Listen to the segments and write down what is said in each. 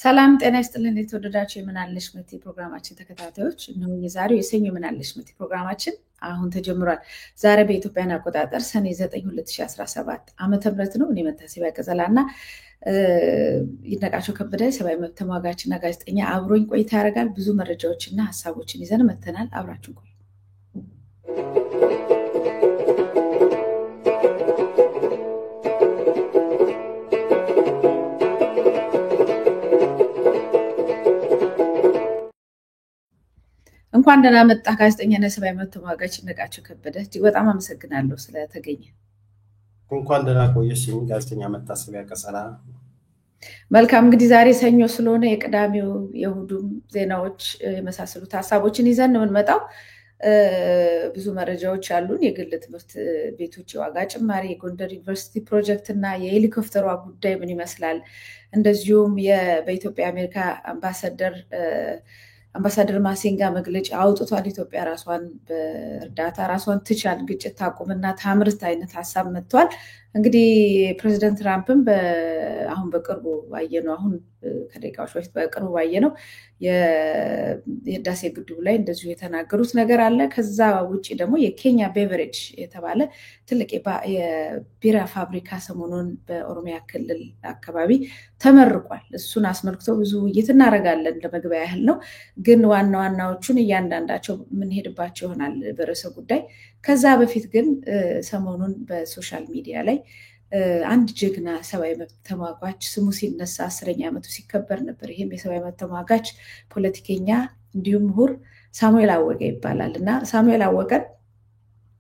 ሰላም ጤና ይስጥልን የተወደዳችሁ የምናለሽ ምት ፕሮግራማችን ተከታታዮች ነው። የዛሬው የሰኞ የምናለሽ ምት ፕሮግራማችን አሁን ተጀምሯል። ዛሬ በኢትዮጵያን አቆጣጠር ሰኔ 9 2017 ዓመተ ምህረት ነው። እኔ መታሰቢያ ቀዘላና ይነቃቸው ከበደ ሰብአዊ መብት ተሟጋችና ጋዜጠኛ አብሮኝ ቆይታ ያደርጋል። ብዙ መረጃዎችና ሀሳቦችን ይዘን መተናል። አብራችሁ ቆዩ። እንኳን ደህና መጣ ጋዜጠኛና ሰብአዊ መብት ተሟጋች ይነቃቸው ከበደ። እጅግ በጣም አመሰግናለሁ ስለተገኘ። እንኳን ደህና ቆየሽኝ ጋዜጠኛ መታሰቢያ ቀጸላ። መልካም እንግዲህ ዛሬ ሰኞ ስለሆነ የቅዳሜው የእሑዱም ዜናዎች የመሳሰሉት ሀሳቦችን ይዘን ነው የምንመጣው። ብዙ መረጃዎች አሉን። የግል ትምህርት ቤቶች የዋጋ ጭማሪ፣ የጎንደር ዩኒቨርሲቲ ፕሮጀክት እና የሄሊኮፕተሯ ጉዳይ ምን ይመስላል፣ እንደዚሁም በኢትዮጵያ የአሜሪካ አምባሳደር ማሲንጋ መግለጫ አውጥቷል። ኢትዮጵያ ራሷን በእርዳታ ራሷን ትቻል፣ ግጭት ታቁምና ታምርት አይነት ሀሳብ መጥቷል። እንግዲህ ፕሬዚደንት ትራምፕም አሁን በቅርቡ ባየነው አሁን ከደቂቃዎች በፊት በቅርቡ ባየነው የህዳሴ ግድቡ ላይ እንደዚሁ የተናገሩት ነገር አለ። ከዛ ውጪ ደግሞ የኬንያ ቤቨሬጅ የተባለ ትልቅ የቢራ ፋብሪካ ሰሞኑን በኦሮሚያ ክልል አካባቢ ተመርቋል። እሱን አስመልክቶ ብዙ ውይይት እናደርጋለን። ለመግቢያ ያህል ነው፣ ግን ዋና ዋናዎቹን እያንዳንዳቸው የምንሄድባቸው ይሆናል በርዕሰ ጉዳይ። ከዛ በፊት ግን ሰሞኑን በሶሻል ሚዲያ ላይ አንድ ጀግና ሰብአዊ መብት ተሟጋች ስሙ ሲነሳ 10ኛ ዓመቱ ሲከበር ነበር። ይህም የሰብአዊ መብት ተሟጋች ፖለቲከኛ እንዲሁም ምሁር ሳሙኤል አወቀ ይባላል እና ሳሙኤል አወቀን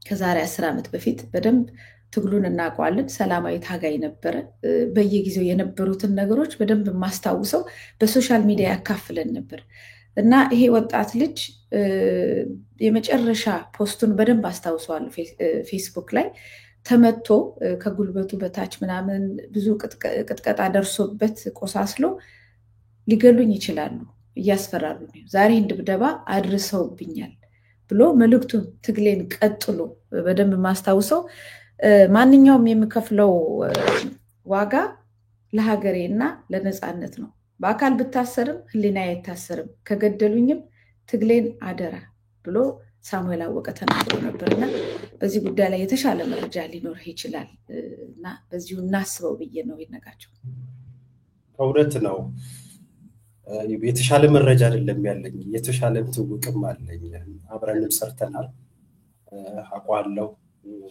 ከዛሬ 10 ዓመት በፊት በደንብ ትግሉን እናውቀዋለን። ሰላማዊ ታጋይ ነበረ። በየጊዜው የነበሩትን ነገሮች በደንብ ማስታውሰው በሶሻል ሚዲያ ያካፍለን ነበር እና ይሄ ወጣት ልጅ የመጨረሻ ፖስቱን በደንብ አስታውሰዋለሁ። ፌስቡክ ላይ ተመቶ ከጉልበቱ በታች ምናምን ብዙ ቅጥቀጣ ደርሶበት ቆሳስሎ ሊገሉኝ ይችላሉ፣ እያስፈራሩ ነው፣ ዛሬ ድብደባ አድርሰውብኛል ብሎ መልእክቱን ትግሌን ቀጥሎ በደንብ ማስታውሰው። ማንኛውም የምከፍለው ዋጋ ለሀገሬና ለነፃነት ነው። በአካል ብታሰርም ህሊናዬ አይታሰርም፣ ከገደሉኝም ትግሌን አደራ ብሎ ሳሙኤል አወቀ ተናግሮ ነበርና በዚህ ጉዳይ ላይ የተሻለ መረጃ ሊኖርህ ይችላል እና በዚሁ እናስበው ብዬ ነው ይነቃቸው። እውነት ነው። የተሻለ መረጃ አይደለም ያለኝ፣ የተሻለ ትውውቅም አለኝ። አብረንም ሰርተናል፣ አውቀዋለሁ።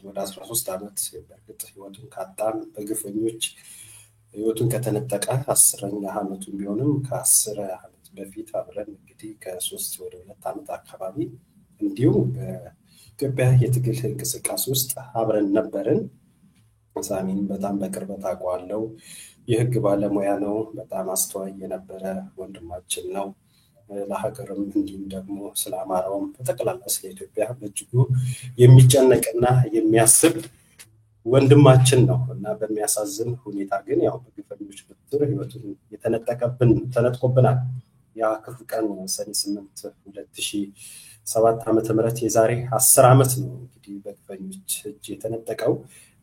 ወደ 13 ዓመት በእርግጥ ህይወቱን ካጣን በግፈኞች ህይወቱን ከተነጠቀ 10ኛ ዓመቱን ቢሆንም ከ10 ዓመት በፊት አብረን እንግዲህ ከ3 ወደ 2 ዓመት አካባቢ እንዲሁም በኢትዮጵያ የትግል እንቅስቃሴ ውስጥ አብረን ነበርን። ሳሚን በጣም በቅርበት አውቀዋለሁ። የህግ ባለሙያ ነው። በጣም አስተዋይ የነበረ ወንድማችን ነው። ለሀገርም እንዲሁም ደግሞ ስለ አማራውም በጠቅላላ ስለ ኢትዮጵያ በእጅጉ የሚጨነቅና የሚያስብ ወንድማችን ነው እና በሚያሳዝን ሁኔታ ግን ያው በግፈኞች ብትር ህይወቱን ተነጥቆብናል። ያ ክፉ ቀን ሰኔ 8 2007 ዓመተ ምህረት የዛሬ 10 ዓመት ነው እንግዲህ በግፈኞች እጅ የተነጠቀው።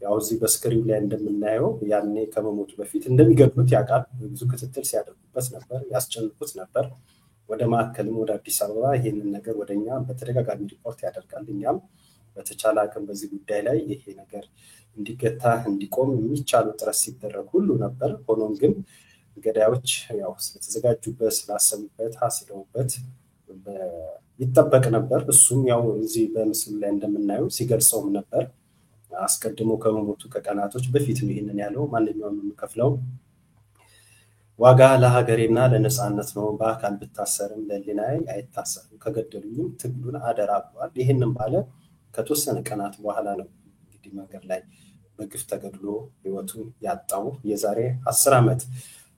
ያው እዚህ በስክሪን ላይ እንደምናየው ያኔ ከመሞቱ በፊት እንደሚገድሉት ያውቃል። ብዙ ክትትል ሲያደርጉበት ነበር፣ ያስጨንቁት ነበር። ወደ ማዕከልም ወደ አዲስ አበባ ይሄንን ነገር ወደኛ በተደጋጋሚ ሪፖርት ያደርጋል። እኛም በተቻለ አቅም በዚህ ጉዳይ ላይ ይሄ ነገር እንዲገታ እንዲቆም የሚቻለው ጥረት ሲደረግ ሁሉ ነበር። ሆኖም ግን ገዳዮች ያው ስለተዘጋጁበት ስላሰቡበት አስለውበት ይጠበቅ ነበር። እሱም ያው እዚህ በምስሉ ላይ እንደምናየው ሲገልጸውም ነበር። አስቀድሞ ከመሞቱ ከቀናቶች በፊት ነው ይሄንን ያለው። ማንኛውም የምከፍለው ዋጋ ለሀገሬና ለነፃነት ነው፣ በአካል ብታሰርም ለህሊናዬ አይታሰርም፣ ከገደሉኝም ትግሉን አደራ ብሏል። ይሄንን ባለ ከተወሰነ ቀናት በኋላ ነው እንግዲህ መንገድ ላይ በግፍ ተገድሎ ህይወቱን ያጣው የዛሬ 10 ዓመት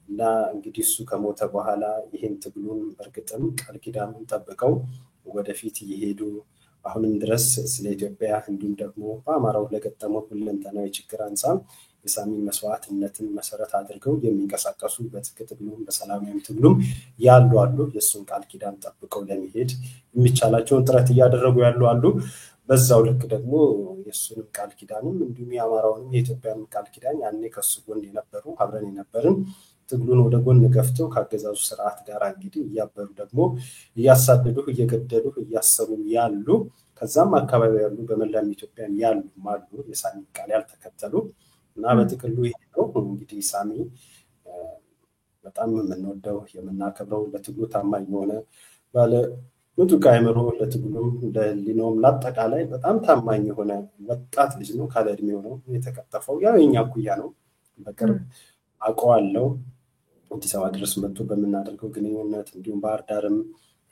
እና እንግዲህ እሱ ከሞተ በኋላ ይሄን ትግሉን በእርግጥም ቃል ኪዳኑን ጠብቀው ወደፊት እየሄዱ አሁንም ድረስ ስለ ኢትዮጵያ እንዲሁም ደግሞ በአማራው ለገጠመው ሁለንተናዊ ችግር አንጻር የሳሚን መስዋዕትነትን መሰረት አድርገው የሚንቀሳቀሱ በትግሉም በሰላማዊ ትግሉም ያሉ አሉ። የእሱን ቃል ኪዳን ጠብቀው ለመሄድ የሚቻላቸውን ጥረት እያደረጉ ያሉ አሉ። በዛው ልክ ደግሞ የእሱንም ቃል ኪዳንም እንዲሁም የአማራውንም የኢትዮጵያን ቃል ኪዳን ያኔ ከሱ ጎን የነበሩ አብረን የነበርን ትግሉን ወደ ጎን ገፍተው ካገዛዙ ስርዓት ጋር እንግዲህ እያበሩ ደግሞ እያሳደዱ እየገደሉ እያሰሩ ያሉ ከዛም አካባቢ ያሉ በመላም ኢትዮጵያ ያሉ ማሉ የሳሚ ቃል ያልተከተሉ እና በጥቅሉ ይሄ ነው እንግዲህ ሳሚ በጣም የምንወደው የምናከብረው ለትግሉ ታማኝ የሆነ ባለ ምጡቅ አእምሮ ለትግሉም ለህሊናውም ለአጠቃላይ በጣም ታማኝ የሆነ ወጣት ልጅ ነው። ካለ እድሜው ነው የተከተፈው። ያው የኛ ኩያ ነው። በቅርብ አውቀዋለሁ። አዲስ አበባ ድረስ መጥቶ በምናደርገው ግንኙነት እንዲሁም ባህር ዳርም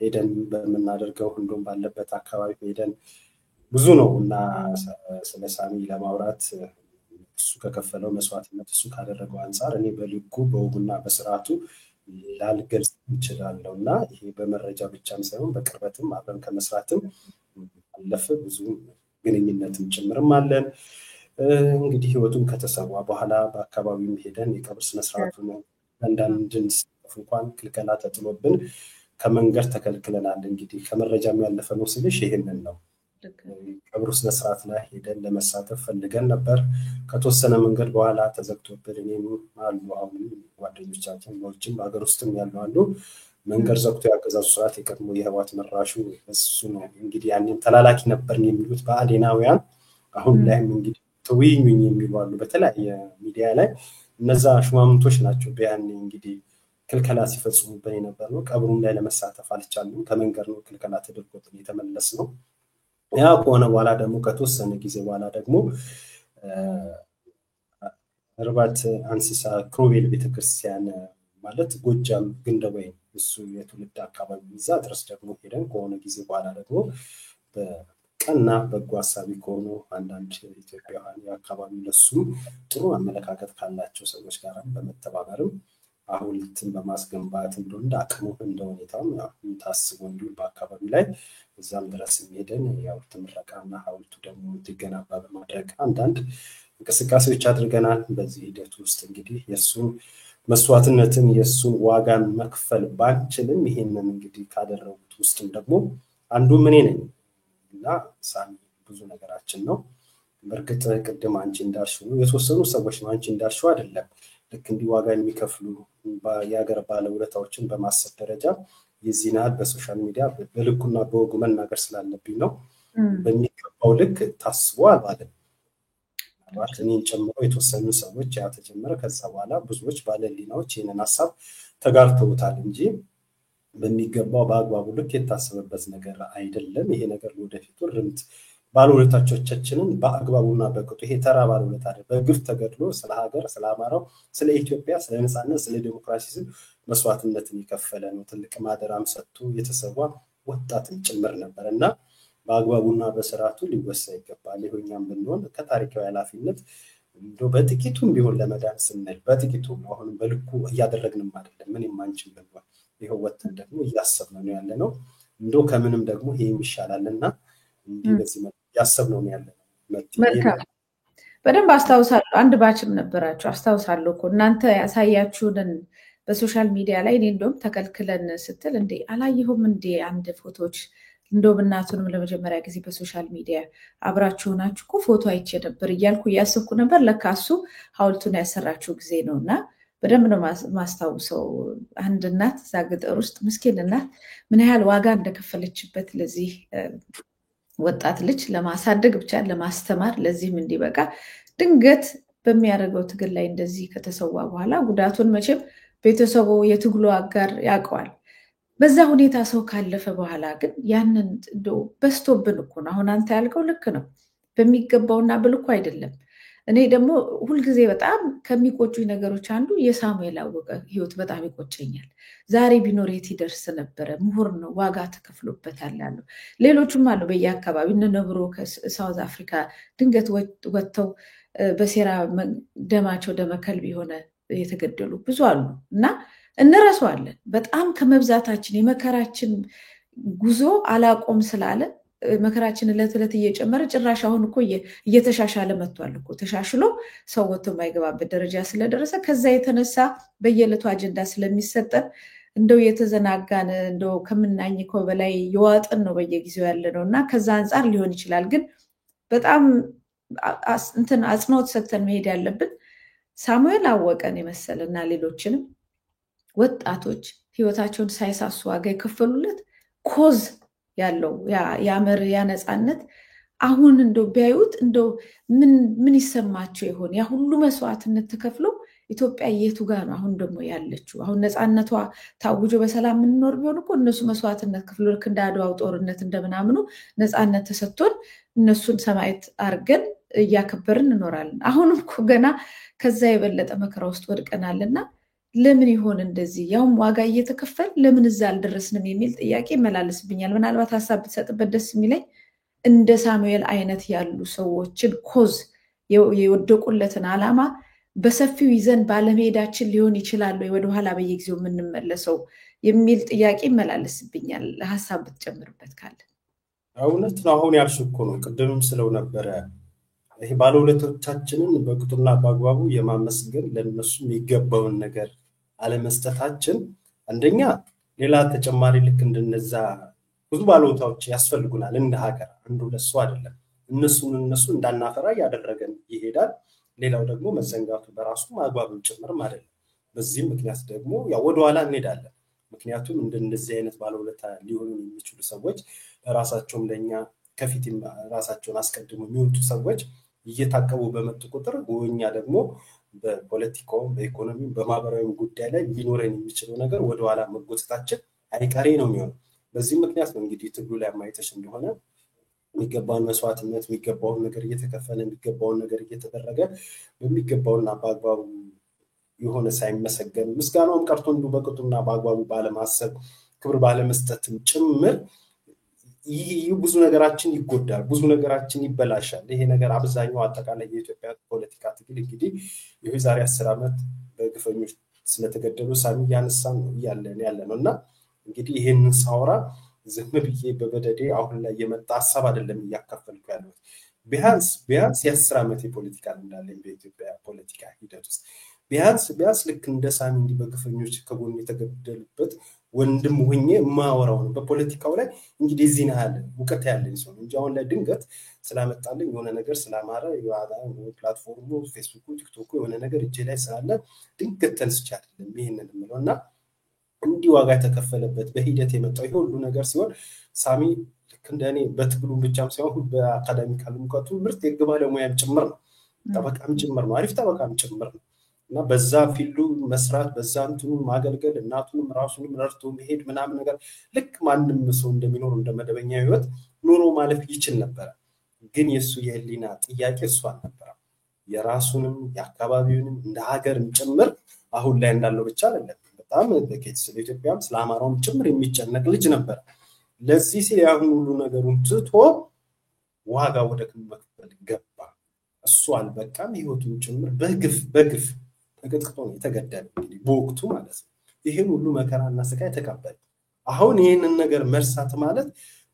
ሄደን በምናደርገው እንዲሁም ባለበት አካባቢ ሄደን ብዙ ነው እና ስለ ሳሚ ለማውራት እሱ ከከፈለው መስዋዕትነት እሱ ካደረገው አንፃር እኔ በልኩ በውጉና በስርዓቱ ላልገልጽ እችላለሁ እና ይሄ በመረጃ ብቻም ሳይሆን በቅርበትም አብረን ከመስራትም አለፈ ብዙ ግንኙነትም ጭምርም አለን። እንግዲህ ህይወቱን ከተሰዋ በኋላ በአካባቢው ሄደን የቀብር ስነስርዓቱን አንዳንድን እንኳን ክልከላ ተጥሎብን ከመንገድ ተከልክለናል። እንግዲህ ከመረጃም ያለፈ ነው ስልሽ ይሄንን ነው። ቀብሩ ስነስርዓት ላይ ሄደን ለመሳተፍ ፈልገን ነበር። ከተወሰነ መንገድ በኋላ ተዘግቶብን እኔም አሉ አሁን ጓደኞቻችን በውጭም በሀገር ውስጥም ያሉ አሉ መንገድ ዘግቶ ያገዛዙ ስርዓት የቀድሞ የህወሓት መራሹ እሱ ነው እንግዲህ ያንን ተላላኪ ነበርን የሚሉት በአዴናውያን አሁን ላይም እንግዲህ ተወይኙኝ የሚሉ አሉ በተለያየ ሚዲያ ላይ እነዛ ሹማምንቶች ናቸው። ቢያኔ እንግዲህ ክልከላ ሲፈጽሙብን የነበር ነው። ቀብሩም ላይ ለመሳተፍ አልቻልንም። ከመንገድ ነው ክልከላ ተደርጎብን የተመለስ ነው። ያ ከሆነ በኋላ ደግሞ ከተወሰነ ጊዜ በኋላ ደግሞ እርባት አንስሳ ክሮቤል ቤተክርስቲያን ማለት ጎጃም ግንደወይ እሱ የትውልድ አካባቢ ይዛ ድረስ ደግሞ ሄደን ከሆነ ጊዜ በኋላ ደግሞ በቀና በጎ ሀሳቢ ከሆኑ አንዳንድ ኢትዮጵያውያን የአካባቢው ለሱም ጥሩ አመለካከት ካላቸው ሰዎች ጋር በመተባበርም ሐውልትን በማስገንባት እንደ አቅሙ እንደ ሁኔታው ታስቦ እንዲሁ በአካባቢው ላይ እዛም ድረስ ሄደን የሐውልት ምረቃና ሐውልቱ ደግሞ እንዲገነባ በማድረግ አንዳንድ እንቅስቃሴዎች አድርገናል። በዚህ ሂደት ውስጥ እንግዲህ የሱን መስዋዕትነትን የሱን ዋጋን መክፈል ባንችልም ይሄንን እንግዲህ ካደረጉት ውስጥም ደግሞ አንዱ ምን ነኝ እና ሳሚ ብዙ ነገራችን ነው። በርግጥ ቅድም አንቺ እንዳልሽው የተወሰኑ ሰዎች ነው አንቺ እንዳልሽው አይደለም። ልክ እንዲህ ዋጋ የሚከፍሉ የሀገር ባለውለታዎችን በማሰብ ደረጃ የዚህናል በሶሻል ሚዲያ በልኩና በወጉ መናገር ስላለብኝ ነው። በሚገባው ልክ ታስቧል ማለት እኔን ጨምሮ የተወሰኑ ሰዎች ያ ተጀመረ። ከዛ በኋላ ብዙዎች ባለሊናዎች ይህንን ሀሳብ ተጋርተውታል እንጂ በሚገባው በአግባቡ ልክ የታሰበበት ነገር አይደለም። ይሄ ነገር ወደፊቱ ርምት ባለውለታዎቻችንን በአግባቡና በቅጡ ይሄ ተራ ባለውለታ አይደለም። በግፍ ተገድሎ ስለ ሀገር ስለ አማራው ስለ ኢትዮጵያ ስለ ነፃነት ስለ ዲሞክራሲ መስዋዕትነትን የከፈለ ነው። ትልቅ ማደራም ሰጥቶ የተሰዋ ወጣትን ጭምር ነበርና በአግባቡና በስርዓቱ ሊወሳ ይገባል። ይሆኛም ብንሆን ከታሪካዊ ኃላፊነት እንደው በጥቂቱም ቢሆን ለመዳን ስንል በጥቂቱ አሁን በልኩ እያደረግንም አይደለም። ምን የማንችል ብንሆን ይሄው ወጥተን ደግሞ እያሰብነው ነው ያለነው። እንደው ከምንም ደግሞ ይሄም ይሻላልና እንዲህ በዚህ ያሰብነው ነው ያለነው። መልካም በደንብ አስታውሳለሁ። አንድ ባችም ነበራችሁ አስታውሳለሁ እኮ እናንተ ያሳያችሁንን በሶሻል ሚዲያ ላይ እኔ እንደውም ተከልክለን ስትል እንዴ አላየሁም እንዴ አንድ ፎቶዎች እንደውም እናቱንም ለመጀመሪያ ጊዜ በሶሻል ሚዲያ አብራችሁ ሆናችሁ እኮ ፎቶ አይቼ ነበር እያልኩ እያሰብኩ ነበር። ለካ እሱ ሐውልቱን ያሰራችሁ ጊዜ ነውና በደንብ ነው ማስታውሰው። አንድ እናት እዛ ገጠር ውስጥ ምስኪን እናት ምን ያህል ዋጋ እንደከፈለችበት ለዚህ ወጣት ልጅ ለማሳደግ ብቻ ለማስተማር ለዚህም እንዲበቃ ድንገት በሚያደርገው ትግል ላይ እንደዚህ ከተሰዋ በኋላ ጉዳቱን መቼም ቤተሰቡ የትግሉ አጋር ያውቀዋል። በዛ ሁኔታ ሰው ካለፈ በኋላ ግን ያንን እንደው በስቶብን እኮ ነው። አሁን አንተ ያልከው ልክ ነው በሚገባውና በልኩ አይደለም። እኔ ደግሞ ሁልጊዜ በጣም ከሚቆጩኝ ነገሮች አንዱ የሳሙኤል አወቀ ህይወት በጣም ይቆጨኛል። ዛሬ ቢኖር የት ይደርስ ነበረ? ምሁር ነው፣ ዋጋ ተከፍሎበታል አሉ። ሌሎቹም አሉ በየአካባቢ እነ ነብሮ ከሳውዝ አፍሪካ ድንገት ወጥተው በሴራ ደማቸው ደመከልብ የሆነ የተገደሉ ብዙ አሉ እና እንረሳዋለን። በጣም ከመብዛታችን የመከራችን ጉዞ አላቆም ስላለ መከራችን ዕለት ዕለት እየጨመረ ጭራሽ አሁን እኮ እየተሻሻለ መጥቷል እኮ ተሻሽሎ ሰው ወጥቶ የማይገባበት ደረጃ ስለደረሰ ከዛ የተነሳ በየዕለቱ አጀንዳ ስለሚሰጠን እንደው የተዘናጋን እንደው ከምናኝከው በላይ የዋጥን ነው በየጊዜው ያለ ነው እና ከዛ አንጻር ሊሆን ይችላል። ግን በጣም እንትን አጽንኦት ሰጥተን መሄድ ያለብን ሳሙኤል አወቀን የመሰለና ሌሎችንም ወጣቶች ህይወታቸውን ሳይሳሱ ዋጋ የከፈሉለት ኮዝ ያለው ያ ነፃነት አሁን እንደው ቢያዩት እንደው ምን ይሰማቸው ይሆን? ያ ሁሉ መስዋዕትነት ተከፍሎ ኢትዮጵያ የቱ ጋር ነው አሁን ደግሞ ያለችው? አሁን ነፃነቷ ታውጆ በሰላም የምንኖር ቢሆን እኮ እነሱ መስዋዕትነት ከፍሎ ልክ እንደ አድዋው ጦርነት እንደምናምኑ ነፃነት ተሰጥቶን እነሱን ሰማዕት አድርገን እያከበርን እንኖራለን። አሁንም እኮ ገና ከዛ የበለጠ መከራ ውስጥ ወድቀናልና ለምን ይሆን እንደዚህ? ያውም ዋጋ እየተከፈል ለምን እዛ አልደረስንም የሚል ጥያቄ ይመላለስብኛል። ምናልባት ሀሳብ ብትሰጥበት ደስ የሚለኝ እንደ ሳሙኤል አይነት ያሉ ሰዎችን ኮዝ የወደቁለትን ዓላማ በሰፊው ይዘን ባለመሄዳችን ሊሆን ይችላል ወይ ወደኋላ በየጊዜው የምንመለሰው የሚል ጥያቄ ይመላለስብኛል። ሀሳብ ብትጨምርበት ካለ። እውነት ነው። አሁን ያልሽ እኮ ነው፣ ቅድምም ስለው ነበረ። ይሄ ባለውለቶቻችንን በቅጡና በአግባቡ የማመስገን ለነሱ የሚገባውን ነገር አለመስጠታችን አንደኛ ሌላ ተጨማሪ ልክ እንደነዛ ብዙ ባለውለታዎች ያስፈልጉናል እንደ ሀገር፣ አንዱ ለሱ አይደለም እነሱ እንዳናፈራ ያደረገን ይሄዳል። ሌላው ደግሞ መዘንጋቱ በራሱ ማግባብን ጭምርም አይደለም። በዚህም ምክንያት ደግሞ ያው ወደ ኋላ እንሄዳለን። ምክንያቱም እንደነዚህ አይነት ባለውለታ ሊሆኑ የሚችሉ ሰዎች ራሳቸውም ለኛ ከፊት ራሳቸውን አስቀድሞ የሚወጡ ሰዎች እየታቀቡ በመጡ ቁጥር ወኛ ደግሞ በፖለቲካው፣ በኢኮኖሚ፣ በማህበራዊ ጉዳይ ላይ ሊኖረን የሚችለው ነገር ወደ ኋላ መጎተታችን አይቀሬ ነው የሚሆነው። በዚህ ምክንያት ነው እንግዲህ ትግሉ ላይ ማይተሽ እንደሆነ የሚገባውን መስዋዕትነት የሚገባውን ነገር እየተከፈለ የሚገባውን ነገር እየተደረገ በሚገባውና በአግባቡ የሆነ ሳይመሰገን ምስጋናውም ቀርቶ እንዱ በቅጡና በአግባቡ ባለማሰብ ክብር ባለመስጠትም ጭምር ይህ ብዙ ነገራችን ይጎዳል፣ ብዙ ነገራችን ይበላሻል። ይሄ ነገር አብዛኛው አጠቃላይ የኢትዮጵያ ፖለቲካ ትግል እንግዲህ ይሄ ዛሬ 10 ዓመት በግፈኞች ስለተገደሉ ሳሚ ያነሳን ያለ ነውና እንግዲህ ይሄንን ሳውራ ዝም ብዬ በበደዴ አሁን ላይ የመጣ ሐሳብ አይደለም እያካፈልኩ ያለው። ቢያንስ የ10 ዓመት የፖለቲካ እንዳለኝ በኢትዮጵያ ፖለቲካ ሂደት ውስጥ ቢያንስ ልክ እንደ ሳሚ እንዲህ በግፈኞች ከጎን የተገደሉበት ወንድም ሆኜ ማወራው ነው በፖለቲካው ላይ እንግዲህ እዚህ ነው ያለ ውቀት ያለኝ ሰው እንጂ አሁን ላይ ድንገት ስላመጣልኝ የሆነ ነገር ስላማረ ፕላትፎርሙ ፌስቡክ፣ ቲክቶክ የሆነ ነገር እጄ ላይ ስላለ ድንገት ተነስቼ አይደለም ይሄንን የምለውና እንዲህ ዋጋ የተከፈለበት በሂደት የመጣው ሁሉ ነገር ሲሆን ሳሚ ልክ እንደኔ በትግሉ ብቻም ሳይሆን በአካዳሚካል ሙቀቱ ምርጥ የህግ ባለሙያም ጭምር ነው፣ ጠበቃም ጭምር ነው፣ አሪፍ ጠበቃም ጭምር ነው። እና በዛ ፊልዱ መስራት በዛ እንትኑ ማገልገል እናቱንም ራሱንም ረድቶ መሄድ ምናምን ነገር ልክ ማንም ሰው እንደሚኖር እንደመደበኛ ህይወት ኑሮ ማለፍ ይችል ነበር። ግን የሱ የህሊና ጥያቄ እሱ አልነበረም። የራሱንም የአካባቢውንም እንደ ሀገርም ጭምር አሁን ላይ እንዳለው ብቻ አይደለም፣ በጣም በኬት ስለ ኢትዮጵያም ስለ አማራውም ጭምር የሚጨነቅ ልጅ ነበር። ለዚህ ሲል ያሁን ሁሉ ነገሩን ትቶ ዋጋ ወደ መክፈል ገባ። እሱ አልበቃም፣ ህይወቱን ጭምር በግፍ ተቀጥቅጦ ነው የተገደለ እንግዲህ በወቅቱ ማለት ነው። ይሄን ሁሉ መከራና ስቃይ ተቀበለ። አሁን ይሄንን ነገር መርሳት ማለት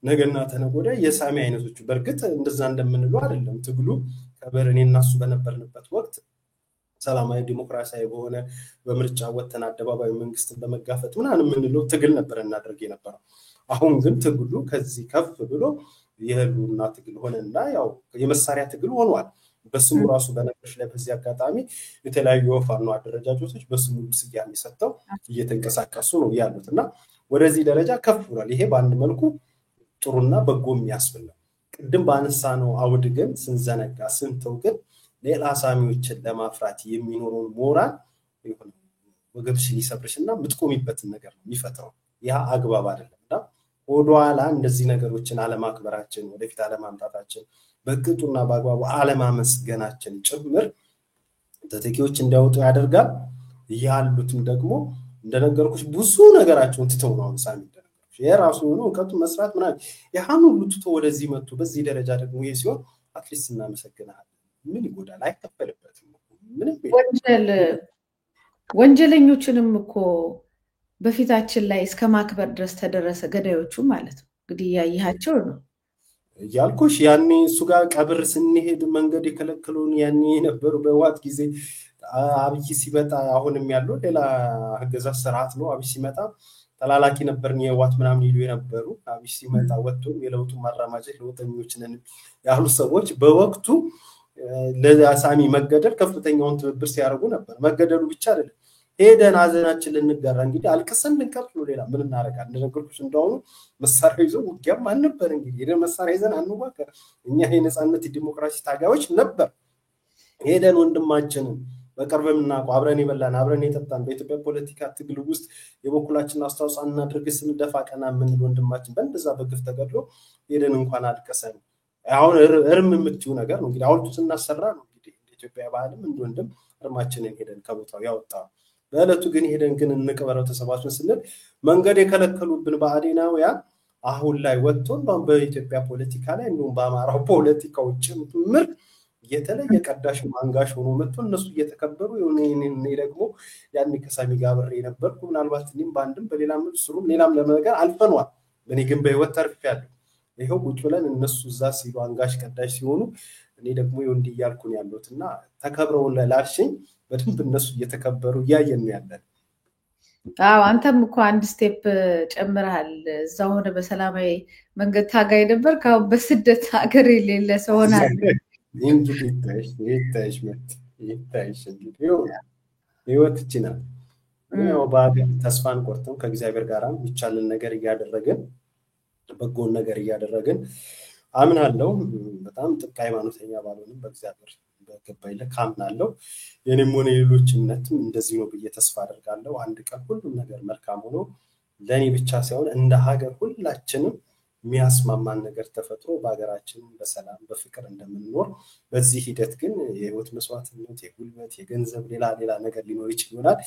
ነገና ተነገ ወዲያ የሳሚ አይነቶቹ በርግጥ እንደዛ እንደምንለው አይደለም። ትግሉ ከበረኔና እሱ በነበርንበት ወቅት ሰላማዊ ዲሞክራሲያዊ በሆነ በምርጫ ወተን አደባባይ መንግስትን በመጋፈጥ ምናምን የምንለው ትግል ነበር እናደርግ የነበረው። አሁን ግን ትግሉ ከዚህ ከፍ ብሎ የህልውና ትግል ሆነና ያው የመሳሪያ ትግል ሆኗል። በስሙ ራሱ በነገሮች ላይ በዚህ አጋጣሚ የተለያዩ ፋኖ አደረጃጆቶች በስሙ ስያሜ ሰጥተው እየተንቀሳቀሱ ነው ያሉትና ወደዚህ ደረጃ ከፍ ብሏል። ይሄ በአንድ መልኩ ጥሩና በጎ የሚያስብል ነው። ቅድም ባነሳነው አውድ ግን ስንዘነጋ ስንተው ግን ሌላ ሳሚዎችን ለማፍራት የሚኖረውን ሞራል ይሁን ወገብሽን ይሰብርሽና ምትቆሚበትን ነገር ነው የሚፈጥረው። ያ አግባብ አይደለምና ወደኋላ እንደዚህ ነገሮችን አለማክበራችን ወደፊት አለማምጣታችን በቅጡና በአግባቡ አለማመስገናችን ጭምር ተተኪዎች እንዲያወጡ ያደርጋል። ያሉትም ደግሞ እንደነገርኩሽ ብዙ ነገራቸውን ትተው ነው ሳሚ እንደነገርኩሽ የራሱ ነው እውቀቱ መስራት ምናምን ያሁን ሁሉ ትተው ወደዚህ መጡ። በዚህ ደረጃ ደግሞ ይሄ ሲሆን አትሊስት እናመሰግናለን። ምን ይጎዳል? አይከፈልበትም። ምንም ወንጀለኞችንም እኮ በፊታችን ላይ እስከ ማክበር ድረስ ተደረሰ። ገዳዮቹ ማለት ነው እንግዲህ ያያቸው ነው ያልኩሽ። ያኔ እሱ ጋር ቀብር ስንሄድ መንገድ የከለከሉን ያኔ የነበሩ በዋት ጊዜ አብይ ሲመጣ አሁንም ያለው ሌላ አገዛዝ ስርዓት ነው። አብይ ሲመጣ ተላላኪ ነበርን የዋት ምናምን ይሉ የነበሩ አብይ ሲመጣ ወጥቶ የለውጡ ማራማጅ ለውጠኞች ነን ያሉ ሰዎች በወቅቱ ለሳሚ መገደል ከፍተኛውን ትብብር ሲያደርጉ ነበር። መገደሉ ብቻ አይደለም ሄደን ሀዘናችን ልንጋራ እንግዲህ አልቅሰን ልንቀርብ ነው። ሌላ ምን እናደርጋለን? እንደነገርኩሽ እንደሆኑ መሳሪያ ይዞ ውጊያም አልነበር። እንግዲህ ሄደን መሳሪያ ይዘን አንዋቀር። እኛ የነፃነት የዲሞክራሲ ታጋዮች ነበር። ሄደን ወንድማችንን በቅርብ የምናውቀው አብረን የበላን አብረን የጠጣን በኢትዮጵያ ፖለቲካ ትግል ውስጥ የበኩላችንን አስተዋጽኦ እናድርግ ስንደፋ ቀና የምንል ወንድማችን በእንደዛ በግፍ ተገድሎ ሄደን እንኳን አልቀሰን። አሁን እርም የምትይው ነገር ነው እንግዲህ ሐውልቱ ስናሰራ ነው እንግዲህ ኢትዮጵያ ባህልም እንደ ወንድም እርማችንን ሄደን ከቦታው ያወጣ። በእለቱ ግን ሄደን ግን እንቅበረው ተሰባስበን ስንል መንገድ የከለከሉብን ብአዴናውያን አሁን ላይ ወጥቶ እንደውም በኢትዮጵያ ፖለቲካ ላይ እንደውም በአማራው ፖለቲካው ጭምር የተለየ ቀዳሽ አንጋሽ ሆኖ መጥቶ እነሱ እየተከበሩ እኔ ደግሞ ያን ከሳሚ ጋር አብሬ ነበርኩ። ምናልባት እኔም በአንድም በሌላም ስሩም ሌላም ለመነገር አልፈኗል። እኔ ግን በህይወት ተርፌያለሁ። ይሄው ቁጭ ብለን እነሱ እዛ ሲሉ አንጋሽ ቀዳሽ ሲሆኑ እኔ ደግሞ ይወንድ እያልኩ ነው ያለሁትና ተከብረው ላልሽኝ በደንብ እነሱ እየተከበሩ እያየን ያለን። አዎ አንተም እኮ አንድ ስቴፕ ጨምረሃል። እዛው ሆነ በሰላማዊ መንገድ ታጋይ ነበር። ካሁን በስደት ሀገር የሌለ ሰው ሆናል። እንግዲህ ይታይሽ እንግዲህ ህይወት ይችላል። ያው በአገር ተስፋን ቆርጠን ከእግዚአብሔር ጋር የሚቻልን ነገር እያደረግን በጎን ነገር እያደረግን አምናለሁ። በጣም ጥብቅ ሃይማኖተኛ ባልሆንም በእግዚአብሔር በገባኝ ልክ አምናለሁ። የኔም ሆነ ሌሎች እምነትም እንደዚህ ነው ብዬ ተስፋ አደርጋለሁ። አንድ ቀን ሁሉም ነገር መልካም ሆኖ ለኔ ብቻ ሳይሆን እንደ ሀገር ሁላችንም የሚያስማማን ነገር ተፈጥሮ በሀገራችን በሰላም በፍቅር እንደምንኖር በዚህ ሂደት ግን የህይወት መስዋዕትነት የጉልበት የገንዘብ ሌላ ነገር ሊኖር ይችላል።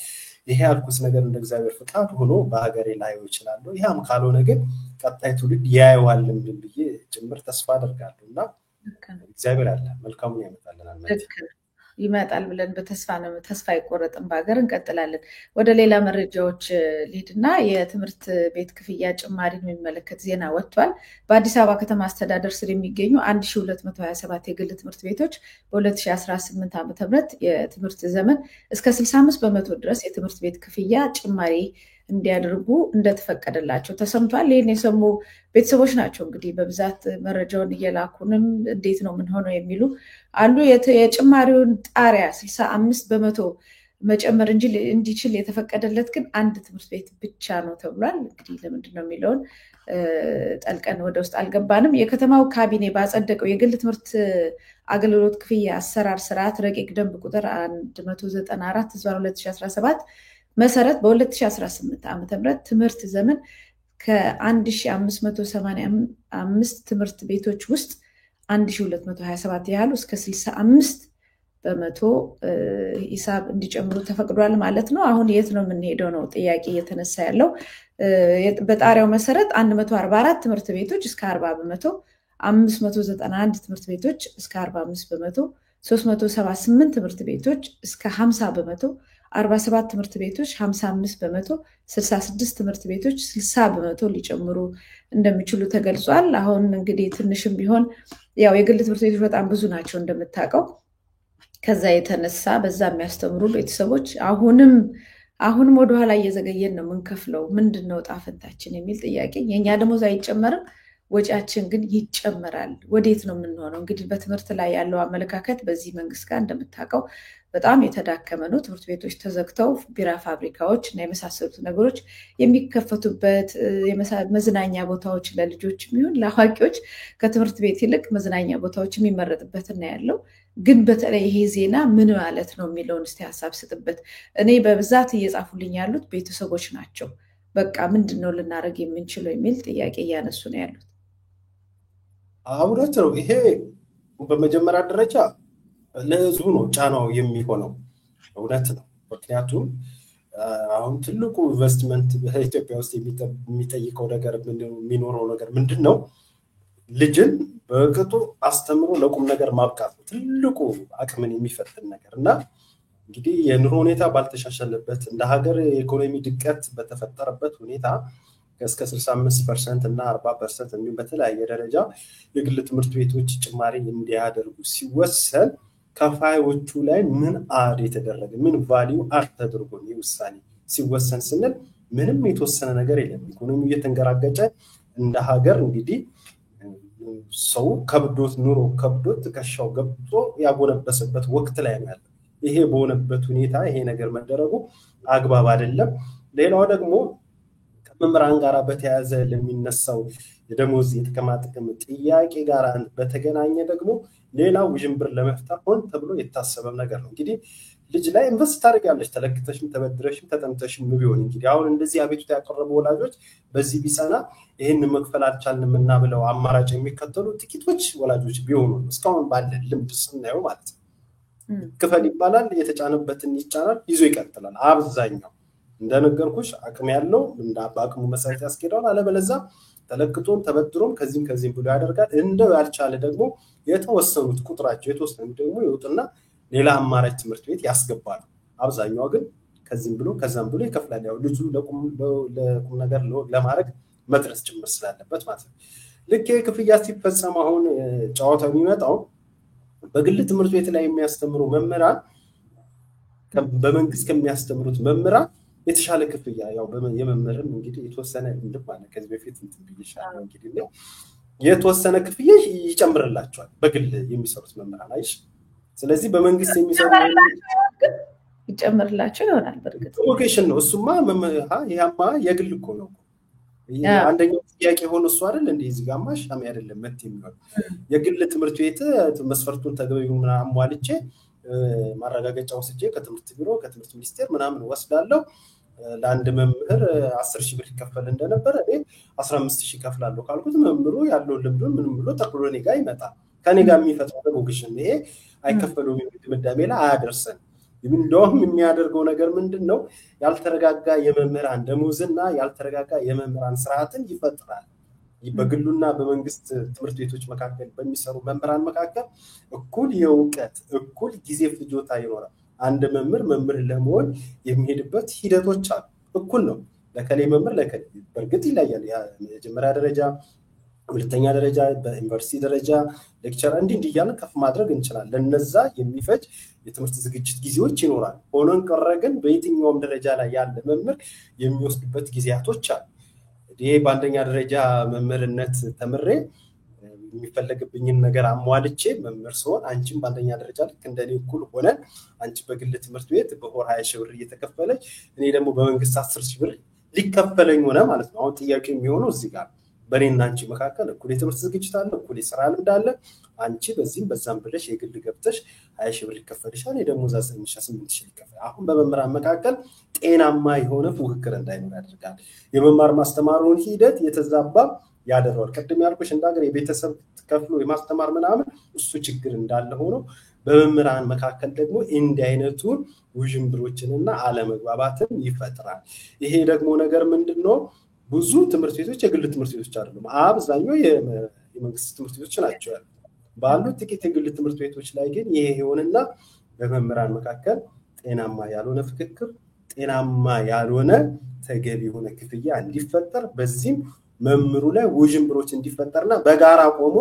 ይሄ ያልኩት ነገር እንደ እግዚአብሔር ፍቃድ ሆኖ በሀገሬ ላይ ይችላል። ይሄም ካልሆነ ግን ቀጣይ ትውልድ ያየዋልን ብዬ ጭምር ተስፋ አደርጋለሁና እግዚአብሔር አለ መልካሙን ያመጣልናል። ይመጣል ብለን ተስፋ አይቆረጥም። በሀገር እንቀጥላለን። ወደ ሌላ መረጃዎች ሊድና የትምህርት ቤት ክፍያ ጭማሪን የሚመለከት ዜና ወጥቷል። በአዲስ አበባ ከተማ አስተዳደር ስር የሚገኙ 1227 የግል ትምህርት ቤቶች በ2018 ዓ.ም የትምህርት ዘመን እስከ 65% ድረስ የትምህርት ቤት ክፍያ ጭማሪ እንዲያደርጉ እንደተፈቀደላቸው ተሰምቷል። ይህን የሰሙ ቤተሰቦች ናቸው እንግዲህ በብዛት መረጃውን እየላኩንም እንዴት ነው ምን ሆነው የሚሉ አሉ። የጭማሪውን ጣሪያ 65% መጨመር እንዲችል የተፈቀደለት ግን አንድ ትምህርት ቤት ብቻ ነው ተብሏል። እንግዲህ ለምንድን ነው የሚለውን ጠልቀን ወደ ውስጥ አልገባንም። የከተማው ካቢኔ ባጸደቀው የግል ትምህርት አገልግሎት ክፍያ አሰራር ስርዓት ረቂቅ ደንብ ቁጥር 194/2017 መሰረት በ2018 ዓ.ም ትምህርት ዘመን ከ1585 ትምህርት ቤቶች ውስጥ 1227 ያህሉ እስከ 65% ሂሳብ እንዲጨምሩ ተፈቅዷል ማለት ነው። አሁን የት ነው የምንሄደው ነው ጥያቄ እየተነሳ ያለው። በጣሪያው መሰረት 144 ትምህርት ቤቶች እስከ 40%፣ 591 ትምህርት ቤቶች እስከ 45%፣ 378 ትምህርት ቤቶች እስከ 50%፣ 47 ትምህርት ቤቶች 55%፣ 66 ትምህርት ቤቶች 60% ሊጨምሩ እንደሚችሉ ተገልጿል። አሁን እንግዲህ ትንሽም ቢሆን ያው የግል ትምህርት ቤቶች በጣም ብዙ ናቸው እንደምታውቀው። ከዛ የተነሳ በዛ የሚያስተምሩ ቤተሰቦች አሁንም ወደኋላ እየዘገየን ነው የምንከፍለው። ምንድነው ዕጣ ፈንታችን የሚል ጥያቄ። የኛ ደሞዝ አይጨመርም፣ ወጪያችን ግን ይጨመራል። ወዴት ነው የምንሆነው? እንግዲህ በትምህርት ላይ ያለው አመለካከት በዚህ መንግስት ጋር እንደምታውቀው በጣም የተዳከመ ነው። ትምህርት ቤቶች ተዘግተው ቢራ ፋብሪካዎች እና የመሳሰሉት ነገሮች የሚከፈቱበት መዝናኛ ቦታዎች ለልጆች የሚሆን ለአዋቂዎች ከትምህርት ቤት ይልቅ መዝናኛ ቦታዎች የሚመረጥበት እና ያለው ግን በተለይ ይሄ ዜና ምን ማለት ነው የሚለውን እስቲ ሀሳብ ስጥበት። እኔ በብዛት እየጻፉልኝ ያሉት ቤተሰቦች ናቸው። በቃ ምንድን ነው ልናደርግ የምንችለው የሚል ጥያቄ እያነሱ ነው ያሉት። እውነት ነው። ይሄ በመጀመሪያ ደረጃ ለህዝቡ ነው ጫናው የሚሆነው። እውነት ነው። ምክንያቱም አሁን ትልቁ ኢንቨስትመንት በኢትዮጵያ ውስጥ የሚጠይቀው ነገር የሚኖረው ነገር ምንድን ነው? ልጅን በቅጡ አስተምሮ ለቁም ነገር ማብቃት ነው ትልቁ አቅምን የሚፈትን ነገር እና እንግዲህ የኑሮ ሁኔታ ባልተሻሻለበት እንደ ሀገር የኢኮኖሚ ድቀት በተፈጠረበት ሁኔታ እስከ 65% እና 40% እንዲሁም በተለያየ ደረጃ የግል ትምህርት ቤቶች ጭማሪ እንዲያደርጉ ሲወሰን ከፋዮቹ ላይ ምን አድ የተደረገ ምን ቫልዩ አድ ተደርጎ ነው ውሳኔ ሲወሰን ስንል ምንም የተወሰነ ነገር የለም። ኢኮኖሚው እየተንገራገጨ እንደ ሀገር እንግዲህ ሰው ከብዶት ኑሮ ከብዶት ትከሻው ገብቶ ያጎነበሰበት ወቅት ላይ ነው ያለው። ይሄ በሆነበት ሁኔታ ይሄ ነገር መደረጉ አግባብ አይደለም። ሌላው ደግሞ ከመምህራን ጋር በተያያዘ ለሚነሳው የደሞዝ የጥቅማ ጥቅም ጥያቄ ጋር በተገናኘ ደግሞ ሌላው ውዥንብር ለመፍጠር ሆን ተብሎ የታሰበ ነገር ነው። እንግዲህ ልጅ ላይ ኢንቨስት ታደርጋለች ተለክተሽም ተበድረሽም ተጠምተሽም ቢሆን እንግዲህ አሁን እንደዚህ አቤቱታ ያቀረቡ ወላጆች በዚህ ቢጸና ይህን መክፈል አልቻልንም እና ብለው አማራጭ የሚከተሉ ጥቂቶች ወላጆች ቢሆኑ እስካሁን ባለ ልምድ ስናየው ማለት ነው። ክፈል ይባላል፣ የተጫነበትን ይጫናል፣ ይዞ ይቀጥላል። አብዛኛው እንደነገርኩሽ አቅም ያለው እንደ በአቅሙ መሰረት ያስኬዳል። አለበለዚያ ተለክቶም ተበድሮም ከዚህም ብሎ ያደርጋል። እንደው ያልቻለ ደግሞ የተወሰኑት ቁጥራቸው የተወሰኑ ደግሞ ይወጡና ሌላ አማራጭ ትምህርት ቤት ያስገባሉ። አብዛኛው ግን ከዚህም ብሎ ከዛም ብሎ ይከፍላል። ያው ልጁ ለቁም ነገር ለማድረግ መድረስ ጭምር ስላለበት ማለት ነው። ልክ ክፍያ ሲፈጸም አሁን ጨዋታው የሚመጣው በግል ትምህርት ቤት ላይ የሚያስተምሩ መምህራን በመንግስት ከሚያስተምሩት መምህራን የተሻለ ክፍያ ያው የመምህርም እንግዲህ የተወሰነ እንደማለት ከዚህ በፊት ብዬሻለሁ እንግዲህ ነው የተወሰነ ክፍያ ይጨምርላቸዋል በግል የሚሰሩት መምህራን አይሽ። ስለዚህ በመንግስት የሚሰሩ ይጨምርላቸው ይሆናል። በርግጥ ሎኬሽን ነው እሱማ ይሄማ የግል እኮ ነው። አንደኛው ጥያቄ ሆኖ እሱ አይደል እንዴ እዚህ ጋር ማሻሚ አይደለም መት የሚሆን የግል ትምህርት ቤት መስፈርቱን ተገቢውን አሟልቼ ማረጋገጫ ወስጄ ከትምህርት ቢሮ ከትምህርት ሚኒስቴር ምናምን ወስዳለሁ። ለአንድ መምህር 10,000 ብር ይከፈል እንደነበረ እኔ 15,000 ከፍላለሁ ካልኩት መምህሩ ያለው ልምዱን ምንም ብሎ ተቅሎ እኔ ጋር ይመጣል። ከኔ ጋር የሚፈጥረው ሎኬሽን ይሄ አይከፈለውም ድምዳሜ ላይ አያደርሰን። እንደውም የሚያደርገው ነገር ምንድነው? ያልተረጋጋ የመምህራን ደሞዝና ያልተረጋጋ የመምህራን ስርዓትን ይፈጥራል። በግሉና በመንግስት ትምህርት ቤቶች መካከል በሚሰሩ መምህራን መካከል እኩል የእውቀት እኩል ጊዜ ፍጆታ ይኖራል። አንድ መምህር ለመሆን የሚሄድበት ሂደቶች አሉ። እኩል ነው ለከሌ መምህር ለከሌ በርግጥ ይለያል። የመጀመሪያ ደረጃ ሁለተኛ ደረጃ በዩኒቨርሲቲ ደረጃ ሌክቸር እንዲህ እያልን ከፍ ማድረግ እንችላለን። ለነዛ የሚፈጅ የትምህርት ዝግጅት ጊዜዎች ይኖራል። ሆኖን ቀረ ግን በየትኛውም ደረጃ ላይ ያለ መምህር የሚወስድበት ጊዜያቶች አሉ። ይሄ በአንደኛ ደረጃ መምህርነት ተምሬ የሚፈልግብኝን ነገር አሟልቼ መምህር ሲሆን አንቺም በአንደኛ ደረጃ ልክ እንደኔ እኩል ሆነን አንቺ በግል ትምህርት ቤት በወር 20,000 ብር እየተከፈለች እኔ ደግሞ በመንግስት 10,000 ብር ሊከፈለኝ ሆነ ማለት ነው። አሁን ጥያቄ የሚሆነው እዚህ ጋር በእኔና አንቺ መካከል እኩል የትምህርት ዝግጅት አለ፣ እኩል የስራ ልምድ አለ። አንቺ በዚህም በዛም ብለሽ የግል ገብተሽ 20,000 ብር ይከፈልሻል፣ ደግሞ 8,000 ይከፈል። አሁን በመምህራን መካከል ጤናማ የሆነ ፉክክር እንዳይኖር ያደርጋል። የመማር ማስተማሩን ሂደት የተዛባ ያደርጋል። ቅድም ያልኩሽ እንዳገር የቤተሰብ ከፍሎ የማስተማር ምናምን እሱ ችግር እንዳለ ሆኖ በመምህራን መካከል ደግሞ እንዲህ አይነቱን ውዥንብሮችንና አለመግባባትን ይፈጥራል። ይሄ ደግሞ ነገር ምንድነው? ብዙ ትምህርት ቤቶች የግል ትምህርት ቤቶች አይደሉም፣ አብዛኛው የመንግስት ትምህርት ቤቶች ናቸው ያሉት። ባሉት ጥቂት የግል ትምህርት ቤቶች ላይ ግን ይሄ ይሆንና በመምህራን መካከል ጤናማ ያልሆነ ፍክክር፣ ጤናማ ያልሆነ ተገቢ የሆነ ክፍያ እንዲፈጠር፣ በዚህም መምህሩ ላይ ውዥንብሮች እንዲፈጠርና በጋራ ቆሞ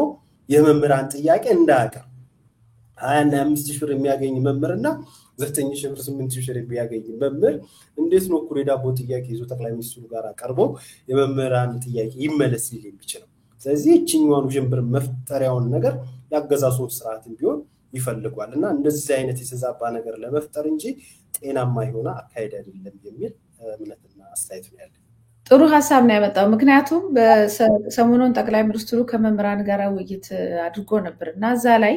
የመምህራን ጥያቄ እንዳያቀር 25,000 ብር የሚያገኝ መምህርና 9,000 ብር 8,000 ብር የሚያገኝ መምህር እንዴት ነው እኩል የዳቦ ጥያቄ ይዞ ጠቅላይ ሚኒስትሩ ጋር ቀርቦ የመምህራን ጥያቄ ይመለስ ሊል የሚችለው? ስለዚህ እቺኛውን ውዥንብር መፍጠሪያውን ነገር ያገዛዙ ስርዓትን ቢሆን ይፈልጓል እና እንደዚህ አይነት የተዛባ ነገር ለመፍጠር እንጂ ጤናማ የሆነ አካሄድ አይደለም የሚል እምነትና አስተያየት ነው ያለው። ጥሩ ሀሳብ ነው ያመጣው። ምክንያቱም በሰሞኑን ጠቅላይ ሚኒስትሩ ከመምህራን ጋር ውይይት አድርጎ ነበር እና እዛ ላይ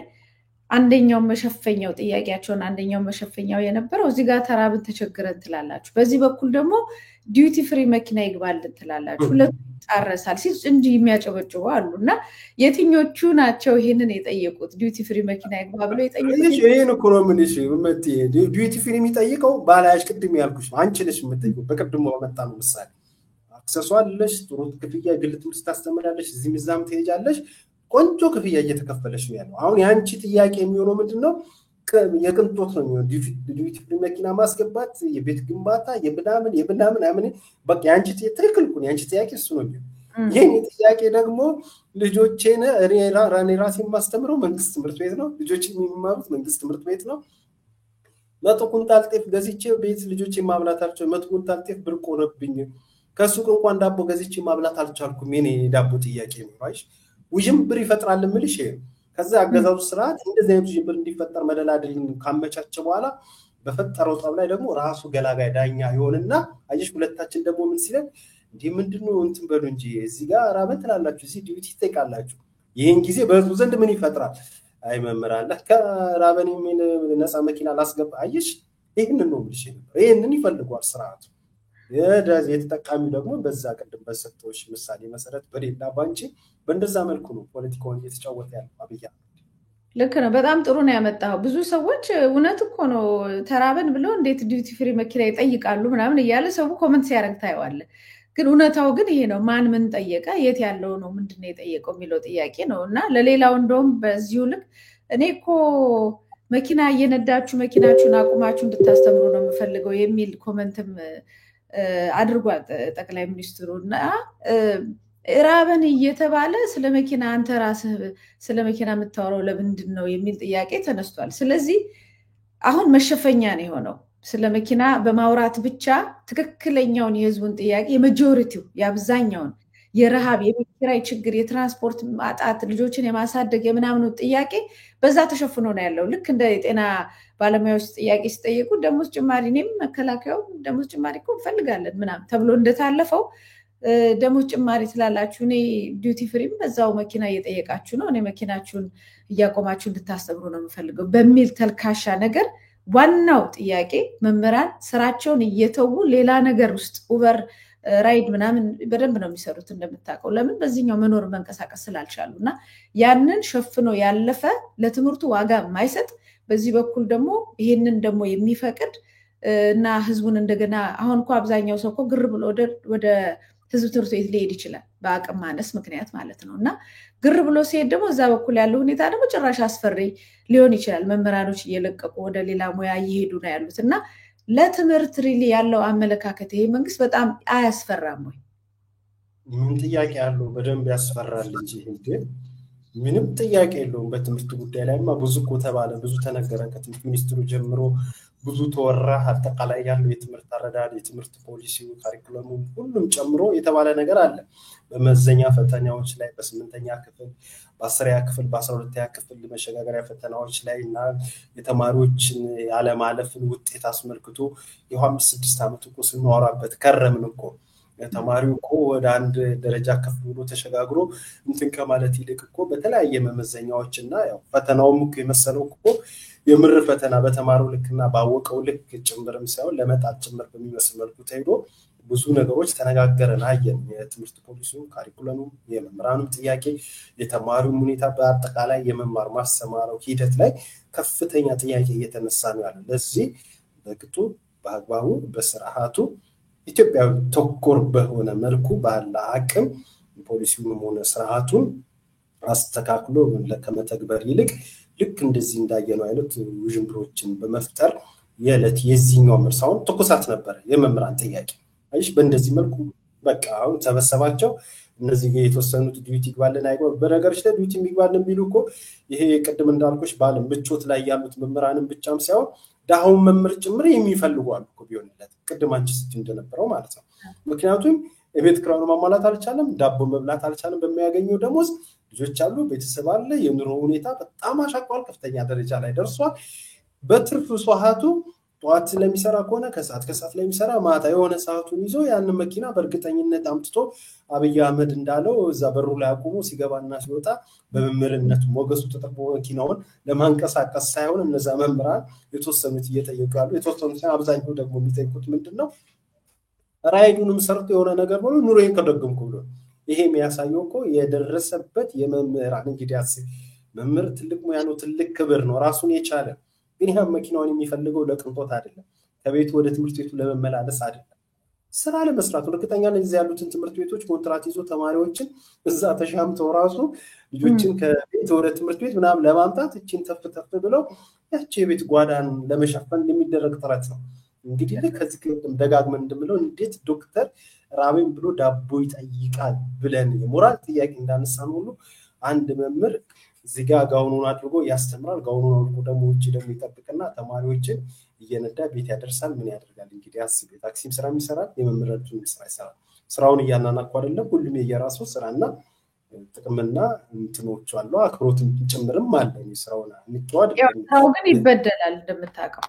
አንደኛው መሸፈኛው ጥያቄያቸውን አንደኛው መሸፈኛው የነበረው እዚህ ጋር ተራብን ተቸግረን ትላላችሁ፣ በዚህ በኩል ደግሞ ዲዩቲ ፍሪ መኪና ይግባልን ትላላችሁ፣ ሁለቱ ይጣረሳል ሲል እንጂ የሚያጨበጭቡ አሉና የትኞቹ ናቸው ይሄንን የጠየቁት? ዲዩቲ ፍሪ መኪና ይግባ ብሎ የጠየቁት ይሄን እኮ ነው። ምን እሺ ዲዩቲ ፍሪ የሚጠይቀው ባላሽ ቅድም ያልኩሽ አንቺ ነሽ የምትጠይቀው። በቅድም መጣ ነው ምሳሌ አክሰሱ አለሽ፣ ጥሩ ክፍያ ግል ትምህርት ታስተምራለሽ፣ እዚህ ምዛም ትሄጃለሽ፣ ቆንጆ ክፍያ እየተከፈለሽ ነው ያለው። አሁን ያንቺ ጥያቄ የሚሆነው ምንድነው? የቅንጦት ነው የሚሆነው። ዲዩቲ ፍሪ መኪና ማስገባት፣ የቤት ግንባታ፣ የብናምን አምን በቃ ያንቺ ትክክል እኮ ያንቺ ጥያቄ እሱ ነው የሚሆነው። የኔ ጥያቄ ደግሞ ልጆቼን እኔ ራሴ የማስተምረው መንግስት ትምህርት ቤት ነው፣ ልጆቼ የሚማሩት መንግስት ትምህርት ቤት ነው። 100 ኩንታል ጤፍ ገዝቼ ቤት ልጆቼ ማብላታቸው 100 ኩንታል ጤፍ ብርቅ ሆነብኝ። ከሱቅ እንኳን ዳቦ ገዝቼ ማብላት አልቻልኩም። የኔ ዳቦ ጥያቄ ነው። አይሽ ውዥንብር ይፈጥራል የምልሽ ይሄ። ከዛ አገዛዙ ስርዓት እንደዚህ አይነት ጅምር እንዲፈጠር መደላድልን ካመቻቸ በኋላ በፈጠረው ጠብ ላይ ደግሞ ራሱ ገላጋይ ዳኛ ይሆንና አየሽ ሁለታችን ደግሞ ምን ሲለን እንዴ ምንድነው እንትን በሉ እንጂ እዚህ ጋር ራበን ትላላችሁ እዚህ ዲዩቲ ትጠይቃላችሁ ይሄን ጊዜ በህዝቡ ዘንድ ምን ይፈጥራል አይ መምህራን ከራበን የሚል ነፃ መኪና ላስገባ አየሽ ይሄንን ነው ምልሽ ይሄንን ይፈልጓል ስርዓቱ የዳዝ የተጠቃሚው ደግሞ በዛ ቀደም በሰጠዎች ምሳሌ መሰረት በሌላ ባንቺ በእንደዛ መልኩ ነው ፖለቲካውን እየተጫወተ ያለው አብይ ልክ ነው በጣም ጥሩ ነው ያመጣው ብዙ ሰዎች እውነት እኮ ነው ተራበን ብለው እንዴት ዲዩቲ ፍሪ መኪና ይጠይቃሉ ምናምን እያለ ሰው ኮሜንት ሲያደርግ ታየዋለ ግን እውነታው ግን ይሄ ነው ማን ምን ጠየቀ የት ያለው ነው ምንድነው የጠየቀው የሚለው ጥያቄ ነው እና ለሌላው እንደውም በዚሁ ልክ እኔ እኮ መኪና እየነዳችሁ መኪናችሁን አቁማችሁ እንድታስተምሩ ነው የምፈልገው የሚል ኮሜንትም አድርጓል ጠቅላይ ሚኒስትሩ እና ራበን እየተባለ ስለ መኪና አንተ ራስህ ስለ መኪና የምታወራው ለምንድን ነው የሚል ጥያቄ ተነስቷል ስለዚህ አሁን መሸፈኛ ነው የሆነው ስለ መኪና በማውራት ብቻ ትክክለኛውን የህዝቡን ጥያቄ የማጆሪቲው የአብዛኛውን የረሃብ የኪራይ ችግር የትራንስፖርት ማጣት ልጆችን የማሳደግ የምናምኑ ጥያቄ በዛ ተሸፍኖ ነው ያለው ልክ እንደ የጤና ባለሙያዎች ጥያቄ ሲጠየቁ ደሞዝ ጭማሪ እኔም መከላከያው ደሞዝ ጭማሪ እኮ እንፈልጋለን ምናምን ተብሎ እንደታለፈው ደሞዝ ጭማሪ ስላላችሁ እኔ ዲዩቲ ፍሪም በዛው መኪና እየጠየቃችሁ ነው እኔ መኪናችሁን እያቆማችሁ እንድታስተምሩ ነው የምፈልገው በሚል ተልካሻ ነገር ዋናው ጥያቄ መምህራን ስራቸውን እየተዉ ሌላ ነገር ውስጥ ኡበር ራይድ ምናምን በደንብ ነው የሚሰሩት እንደምታውቀው ለምን በዚህኛው መኖር መንቀሳቀስ ስላልቻሉና ያንን ሸፍኖ ያለፈ ለትምህርቱ ዋጋ የማይሰጥ በዚህ በኩል ደግሞ ይሄንን ደግሞ የሚፈቅድ እና ህዝቡን እንደገና አሁን እኮ አብዛኛው ሰው እኮ ግር ብሎ ወደ ህዝብ ትምህርት ቤት ሊሄድ ይችላል በአቅም ማነስ ምክንያት ማለት ነውና ግር ብሎ ሲሄድ ደግሞ እዛ በኩል ያለው ሁኔታ ደግሞ ጭራሽ አስፈሪ ሊሆን ይችላል መምህራኖች እየለቀቁ ወደ ሌላ ሙያ እየሄዱ ነው ያሉትና ለትምህርት ሪሊ ያለው አመለካከት ይሄ መንግስት በጣም አያስፈራም ወይ ምን ጥያቄ ያለው በደንብ ያስፈራል እንጂ እንዴ ምንም ጥያቄ የለውም በትምህርት ጉዳይ ላይማ ብዙ እኮ ተባለ ብዙ ተነገረ ከትምህርት ሚኒስትሩ ጀምሮ ብዙ ተወራ አጠቃላይ ያለው የትምህርት አረዳድ የትምህርት ፖሊሲው ካሪኩለሙ ሁሉም ጨምሮ የተባለ ነገር አለ በመዘኛ ፈተናዎች ላይ በ8ኛ ክፍል በ10ኛ ክፍል በ12ኛ ክፍል መሸጋገሪያ ፈተናዎች ላይ እና የተማሪዎችን ያለ ማለፍን ውጤት አስመልክቶ የ5-6 ዓመት እኮ ስንወራበት ከረምን እኮ ተማሪው እኮ ወደ አንድ ደረጃ ከፍ ብሎ ተሸጋግሮ እንትን ከማለት ይልቅ እኮ በተለያየ መመዘኛዎችና ያው ፈተናውም እኮ የመሰለው እኮ የምር ፈተና በተማሪው ልክና ባወቀው ልክ ጭምርም ሳይሆን ለመጣት ጭምር በሚመስል መልኩ ተይዶ ብዙ ነገሮች ተነጋገረን አየን የትምህርት ፖሊሲው ካሪኩለሙ የመምህራኑም ጥያቄ የተማሪው ሁኔታ በአጠቃላይ የመማር ማስተማረው ሂደት ላይ ከፍተኛ ጥያቄ እየተነሳ ነው ያለው ለዚህ በቅጡ በአግባቡ በስርዓቱ ኢትዮጵያዊ ተኮር በሆነ መልኩ ባለ አቅም ፖሊሲውንም ሆነ ስርዓቱን አስተካክሎ ለከመተግበር ይልቅ ልክ እንደዚህ እንዳየነው አይነት ውዥንብሮችን በመፍጠር የዕለት የዚህኛው ምርሳውን ተኩሳት ነበር የመምህራን ጥያቄ አይሽ በእንደዚህ መልኩ በቃ አሁን ተበሰባቸው እነዚህ የተወሰኑት ዲዩቲ ይግባልን አይቆ በነገርሽ ላይ ዲዩቲ ይግባልን ቢሉኮ ይሄ ቅድም እንዳልኩሽ ባለም ብቾት ላይ ያሉት መምህራንን ብቻም ሳይሆን ዳውን መምህር ጭምር የሚፈልጉ አሉ እኮ ቢሆንለት ቅድም አንቺ ስትይ እንደነበረው ማለት ነው ምክንያቱም የቤት ክራውን ማሟላት አልቻለም ዳቦ መብላት አልቻለም በሚያገኘው ደሞዝ ልጆች አሉ ቤተሰብ አለ የኑሮ ሁኔታ በጣም አሻቋል ከፍተኛ ደረጃ ላይ ደርሷል በትርፍ ሰዓቱ ጧት ለሚሰራ ከሆነ ከሰዓት ላይ የሚሰራ ማታ የሆነ ሰዓቱን ይዞ ያን መኪና በእርግጠኝነት አምጥቶ አብይ አህመድ እንዳለው እዛ በሩ ላይ አቁሞ ሲገባና ሲወጣ በመምህርነት ሞገሱ ተጠቅሞ መኪናውን ለማንቀሳቀስ ሳይሆን እነዛ መምህራን የተወሰኑት እየጠየቁ ያሉ የተወሰኑት አብዛኛው ደግሞ የሚጠይቁት ምንድነው ራይዱንም ሰርቶ የሆነ ነገር ብሎ ኑሮዬን ከደገምኩ ብሎ ይሄ የሚያሳየው እኮ የደረሰበት የመምህራን እንግዲያስ መምህር ትልቅ ሙያ ነው ትልቅ ክብር ነው ራሱን የቻለ ግን ይሄን መኪናውን የሚፈልገው ለቅንጦት አይደለም ከቤቱ ወደ ትምህርት ቤቱ ለመመላለስ አይደለም ስራ ለመስራት እርግጠኛ ነኝ እዚህ ያሉትን ትምህርት ቤቶች ኮንትራት ይዞ ተማሪዎችን እዛ ተሻምተው ራሱ ልጆችን ከቤት ወደ ትምህርት ቤት ምናምን ለማምጣት እቺን ተፍተፍ ብለው ያቺ የቤት ጓዳን ለመሸፈን የሚደረግ ጥረት ነው እንግዲህ ከዚህ ደጋግመን እንደምለው እንዴት ዶክተር ራበኝ ብሎ ዳቦ ይጠይቃል ብለን የሞራል ጥያቄ እንዳነሳን ሁሉ አንድ መምህር እዚህ ጋር ጋውኑን አድርጎ ያስተምራል ጋውኑን አድርጎ ደግሞ ውጪ ደግሞ ይጠብቅና ተማሪዎችን እየነዳ ቤት ያደርሳል ምን ያደርጋል እንግዲህ አስብ ታክሲም ስራ ይሰራል የመምህራኑን ስራ ይሰራል ስራውን እያናናቁ አይደለም ሁሉም የየራሱ ስራና ጥቅምና እንትኖቹ አሉ አክብሮትም ጭምርም አለ ስራውና ንቀው ያው አይደለም ስራው ግን ይበደላል እንደምታውቀው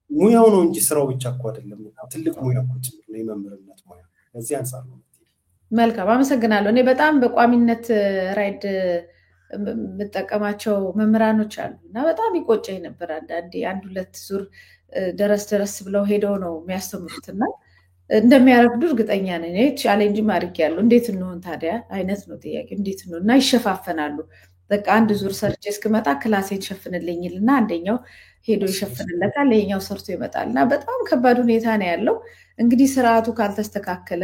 ሙያው ነው እንጂ ስራው ብቻ እኮ አይደለም ትልቅ ሙያ እኮ ጭምር ነው የመምህርነት ሙያ እዚህ አንፃር ነው መልካም አመሰግናለሁ እኔ በጣም በቋሚነት ራይድ የምጠቀማቸው መምህራኖች አሉና በጣም ይቆጨኝ ነበር አንዳንዴ አንድ ሁለት ዙር ደረስ ብለው ሄደው ነው የሚያስተምሩትና እንደሚያረፍዱ እርግጠኛ ነኝ ቻሌንጅ አድርጌያለሁ እንዴት እንሆን ታዲያ አይነት ነው ጥያቄ እንዴት ነው እና ይሸፋፈናሉ በቃ አንድ ዙር ሰርቼ እስክመጣ ክላሴን ሸፍንልኝልና አንደኛው ሄዶ ይሸፍንለታል ለኛው ሰርቶ ይመጣልና በጣም ከባድ ሁኔታ ነው ያለው እንግዲህ ስርዓቱ ካልተስተካከለ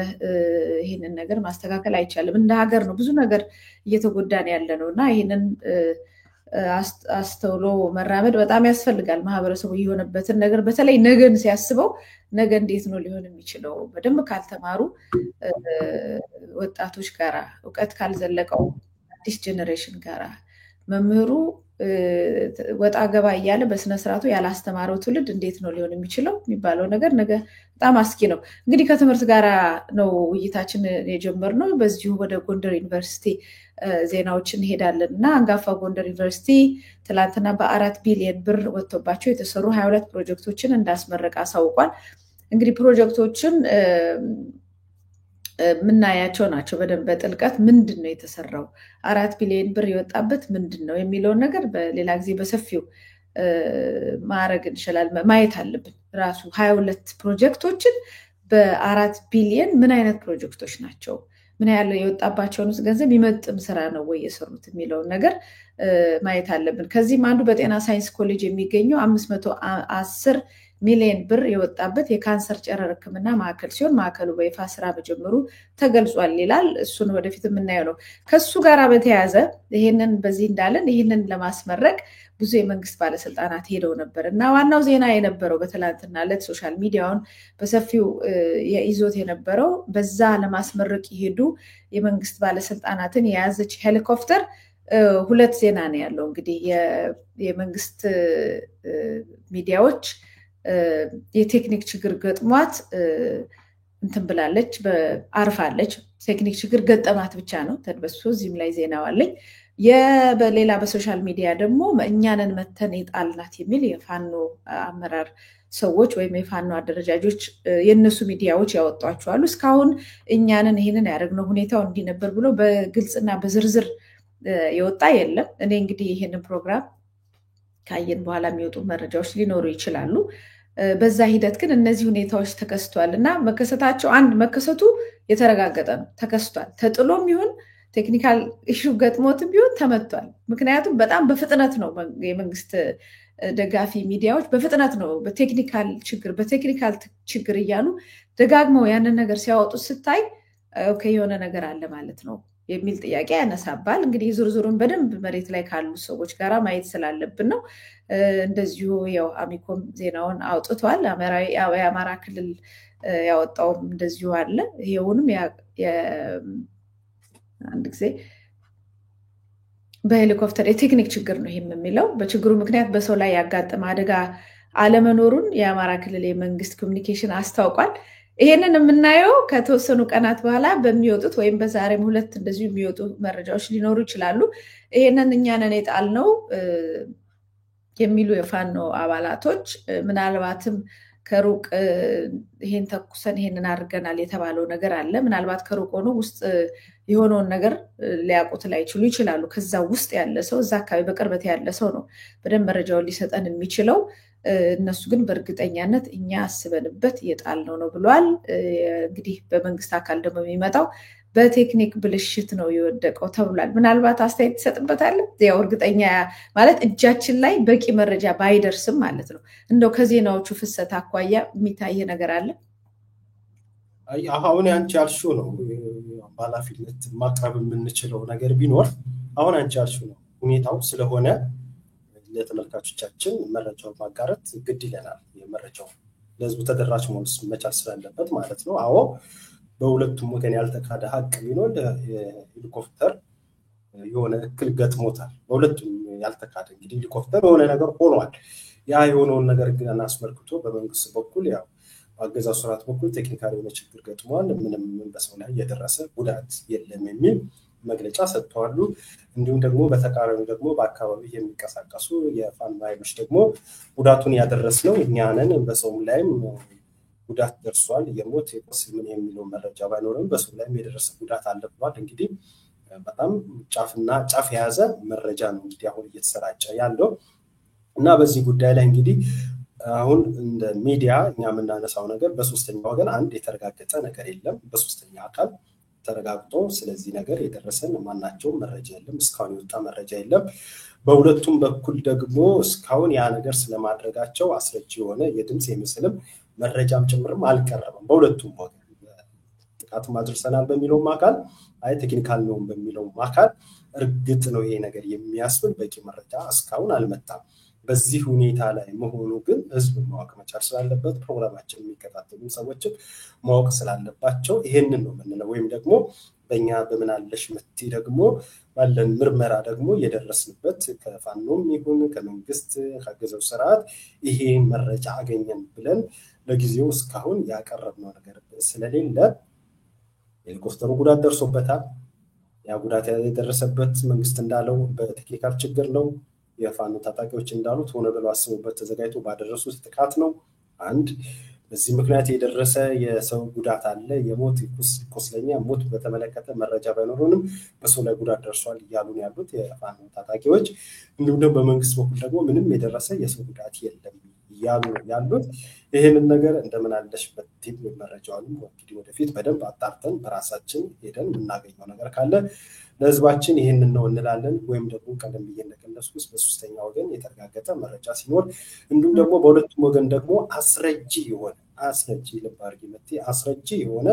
ይሄንን ነገር ማስተካከል አይቻልም እንደ ሀገር ነው ብዙ ነገር እየተጎዳን ያለ ነውና ይሄንን አስተውሎ መራመድ በጣም ያስፈልጋል ማህበረሰቡ የሆነበትን ነገር በተለይ ነገን ሲያስበው ነገ እንዴት ነው ሊሆን የሚችለው በደንብ ካልተማሩ ወጣቶች ጋራ ዕውቀት ካልዘለቀው አዲስ ጄነሬሽን ጋራ መምህሩ ወጣ ገባ እያለ በስነ ስርዓቱ ያላስተማረው ትውልድ እንዴት ነው ሊሆን የሚችለው የሚባለው ነገር ነገ በጣም አስኪ ነው እንግዲህ ከትምህርት ጋራ ነው ውይይታችን የጀመርነው በዚሁ ወደ ጎንደር ዩኒቨርሲቲ ዜናዎችን እንሄዳለን እና አንጋፋ ጎንደር ዩኒቨርሲቲ ትላንትና በ4 ቢሊዮን ብር ወጥቶባቸው የተሰሩ 22 ፕሮጀክቶችን እንዳስመረቀ አሳውቋል እንግዲህ ፕሮጀክቶችን ምናያቸው ናቸው በደንብ በጥልቀት ምንድነው የተሰራው 4 ቢሊዮን ብር የወጣበት ምንድነው የሚለው ነገር በሌላ ጊዜ በሰፊው ማረግ እንችላል ማየት አለብን ራሱ 22 ፕሮጀክቶችን በ4 ቢሊዮን ምን አይነት ፕሮጀክቶች ናቸው ምን ያለ የወጣባቸውን ገንዘብ ይመጥም ስራ ነው ወይ የሰሩት የሚለው ነገር ማየት አለብን ከዚህም አንዱ በጤና ሳይንስ ኮሌጅ የሚገኘው 510 ሚሊዮን ብር የወጣበት የካንሰር ጨረር ህክምና ማዕከል ሲሆን ማዕከሉ በይፋ ስራ መጀመሩ ተገልጿል ይላል እሱን ወደፊት የምናየው ነው ከሱ ጋር በተያያዘ ይሄንን በዚህ እንዳለን ይሄንን ለማስመረቅ ብዙ የመንግስት ባለስልጣናት ሄደው ነበር እና ዋናው ዜና የነበረው በትላንትና ዕለት ሶሻል ሚዲያውን በሰፊው ይዞት የነበረው በዛ ለማስመረቅ ይሄዱ የመንግስት ባለስልጣናትን የያዘች ሄሊኮፕተር ሁለት ዜና ነው ያለው እንግዲህ የመንግስት ሚዲያዎች የቴክኒክ ችግር ገጥሟት እንትን ብላለች አርፋለች ቴክኒክ ችግር ገጠማት ብቻ ነው ተድበሱ እዚህም ላይ ዜናው አለኝ በሌላ በሶሻል ሚዲያ ደግሞ እኛንን መተን ይጣልናት የሚል የፋኖ አመራር ሰዎች ወይም የፋኖ አደረጃጆች የነሱ ሚዲያዎች ያወጧቸዋሉ እስካሁን እኛንን ይሄንን ያደረግነው ሁኔታው እንዲነበር ብሎ በግልጽና በዝርዝር የወጣ የለም እኔ እንግዲህ ይሄንን ፕሮግራም ካየን በኋላ የሚወጡ መረጃዎች ሊኖሩ ይችላሉ በዛ ሂደት ግን እነዚህ ሁኔታዎች ተከስቷል እና መከሰታቸው አንድ መከሰቱ የተረጋገጠ ነው ተከስቷል ተጥሎም ይሁን ቴክኒካል ኢሹ ገጥሞትም ቢሆን ተመቷል ምክንያቱም በጣም በፍጥነት ነው የመንግስት ደጋፊ ሚዲያዎች በፍጥነት ነው በቴክኒካል ችግር እያሉ ደጋግመው ያንን ነገር ሲያወጡ ስታይ ኦኬ የሆነ ነገር አለ ማለት ነው የሚል ጥያቄ ያነሳባል እንግዲህ ዝርዝሩን በደንብ መሬት ላይ ካሉ ሰዎች ጋራ ማየት ስላለብን ነው እንደዚሁ ያው አሚኮም ዜናውን አውጥቷል የአማራ ክልል ያወጣውም እንደዚሁ አለ ይሄውንም አንድ ጊዜ በሄሊኮፕተር የቴክኒክ ችግር ነው የሚለው በችግሩ ምክንያት በሰው ላይ ያጋጠመ አደጋ አለመኖሩን የአማራ ክልል የመንግስት ኮሚኒኬሽን አስታውቋል ይሄንን የምናየው ከተወሰኑ ቀናት በኋላ በሚወጡት ወይም በዛሬም ሁለት እንደዚሁ የሚወጡ መረጃዎች ሊኖሩ ይችላሉ ይሄንን እኛንን የጣልነው የሚሉ የፋኖ አባላቶች ምናልባትም ከሩቅ ይሄን ተኩሰን ይሄንን አድርገናል የተባለው ነገር አለ ምናልባት ከሩቅ ሆኖ ውስጥ የሆነውን ነገር ሊያውቁት ላይችሉ ይችላሉ ከዛ ውስጥ ያለ ሰው እዛ አካባቢ በቅርበት ያለ ሰው ነው በደንብ መረጃውን ሊሰጠን የሚችለው እነሱ ግን በእርግጠኛነት እኛ አስበንበት የጣልነው ነው ብሏል እንግዲህ በመንግስት አካል ደግሞ የሚመጣው በቴክኒክ ብልሽት ነው የወደቀው ተብሏል ምናልባት አስተያየት ተሰጥበታል ያው እርግጠኛ ማለት እጃችን ላይ በቂ መረጃ ባይደርስም ማለት ነው እንደው ከዜናዎቹ ፍሰት አኳያ የሚታይ ነገር አለ አሁን አንቺ ያልሽው ነው ባላፊነት ማቅረብ የምንችለው ነገር ቢኖር አሁን አንቺ ያልሽው ነው ሁኔታው ስለሆነ ለተመልካቾቻችን መረጃው ማጋራት ግድ ይለናል የመረጃው ለህዝቡ ተደራሽ መሆን መቻል ስላለበት ማለት ነው አዎ በሁለቱም ወገን ያልተካደ ሀቅ ቢኖር ሄሊኮፕተር የሆነ እክል ገጥሞታል በሁለቱም ያልተካደ እንግዲህ ሄሊኮፕተር የሆነ ነገር ሆኗል ያ የሆነውን ነገር ግን አስመልክቶ በመንግስት በኩል ያው አገዛዙ ስርዓት በኩል ቴክኒካሊ የሆነ ችግር ገጥሟል ምንም በሰው ላይ የደረሰ ጉዳት የለም የሚል መግለጫ ሰጥተዋል። እንዲሁም ደግሞ በተቃራኒ ደግሞ በአካባቢው የሚንቀሳቀሱ የፋኖ ኃይሎች ደግሞ ጉዳቱን ያደረስነው እኛ ነን፣ በሰውም ላይም ጉዳት ደርሷል፣ የሞት የቁስል ምን የሚለው መረጃ ባይኖርም በሰው ላይም የደረሰ ጉዳት አለ ብሏል። እንግዲህ በጣም ጫፍና ጫፍ የያዘ መረጃ ነው እንግዲህ አሁን እየተሰራጨ ያለው እና በዚህ ጉዳይ ላይ እንግዲህ አሁን እንደ ሚዲያ እኛ የምናነሳው ነገር በሶስተኛ ወገን አንድ የተረጋገጠ ነገር የለም። በሶስተኛ አካል ተረጋግጦ ስለዚህ ነገር የደረሰን ማናቸውም መረጃ የለም። እስካሁን የወጣ መረጃ የለም። በሁለቱም በኩል ደግሞ እስካሁን ያ ነገር ስለማድረጋቸው አስረጅ የሆነ የድምፅ የምስልም መረጃም ጭምርም አልቀረበም። በሁለቱም ወገን ጥቃት ማድረሰናል በሚለውም አካል አይ ቴክኒካል ነው በሚለውም አካል እርግጥ ነው ይሄ ነገር የሚያስብል በቂ መረጃ እስካሁን አልመጣም። በዚህ ሁኔታ ላይ መሆኑ ግን ህዝብ ማወቅ መቻል ስላለበት ፕሮግራማችን የሚከታተሉ ሰዎችም ማወቅ ስላለባቸው ይሄንን ነው የምንለው። ወይም ደግሞ በእኛ በምናለሽ ምቲ ደግሞ ባለን ምርመራ ደግሞ የደረስንበት ከፋኖም ይሁን ከመንግስት ካገዘው ስርዓት ይሄ መረጃ አገኘን ብለን ለጊዜው እስካሁን ያቀረብነው ነገር ስለሌለ ሄሊኮፕተሩ ጉዳት ደርሶበታል። ያ ጉዳት የደረሰበት መንግስት እንዳለው በቴክኒካል ችግር ነው። የፋኖ ታጣቂዎች እንዳሉት ሆነ ብለው አስበውበት ተዘጋጅቶ ባደረሱት ጥቃት ነው። አንድ በዚህ ምክንያት የደረሰ የሰው ጉዳት አለ። የሞት ቁስለኛ ሞት በተመለከተ መረጃ ባይኖሩንም በሰው ላይ ጉዳት ደርሷል እያሉን ያሉት የፋኖ ታጣቂዎች፣ እንዲሁም ደግሞ በመንግስት በኩል ደግሞ ምንም የደረሰ የሰው ጉዳት የለም እያሉ ያሉት። ይህንን ነገር እንደምን አለሽበት ቲም መረጃውንም እንግዲህ ወደፊት በደንብ አጣርተን በራሳችን ሄደን የምናገኘው ነገር ካለ ለህዝባችን ይህንን ነው እንላለን። ወይም ደግሞ ቀደም ብዬ እንደገለጽኩት በሶስተኛ ወገን የተረጋገጠ መረጃ ሲኖር እንዲሁም ደግሞ በሁለቱም ወገን ደግሞ አስረጂ ልብ አድርጊ መቴ አስረጂ የሆነ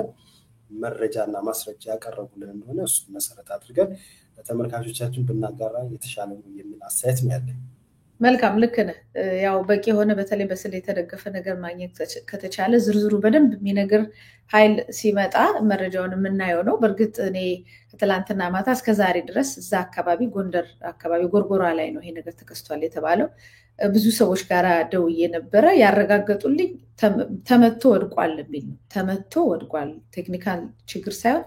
መረጃና ማስረጃ ያቀረቡልን እንደሆነ እሱ መሰረት አድርገን ለተመልካቾቻችን ብናጋራ የተሻለ ነው የሚል አስተያየት ነው ያለኝ። መልካም ልክ ነህ። ያው በቂ የሆነ በተለይ በስለ የተደገፈ ነገር ማግኘት ከተቻለ ዝርዝሩ በደንብ የሚነግር ኃይል ሲመጣ መረጃውን የምናየው ነው። በእርግጥ እኔ ከትላንትና ማታ እስከ ዛሬ ድረስ እዛ አካባቢ ጎንደር አካባቢ ጎርጎራ ላይ ነው ይሄ ነገር ተከስቷል የተባለው። ብዙ ሰዎች ጋር ደውዬ ነበረ። ያረጋገጡልኝ ተመቶ ወድቋል የሚል ነው። ተመቶ ወድቋል፣ ቴክኒካል ችግር ሳይሆን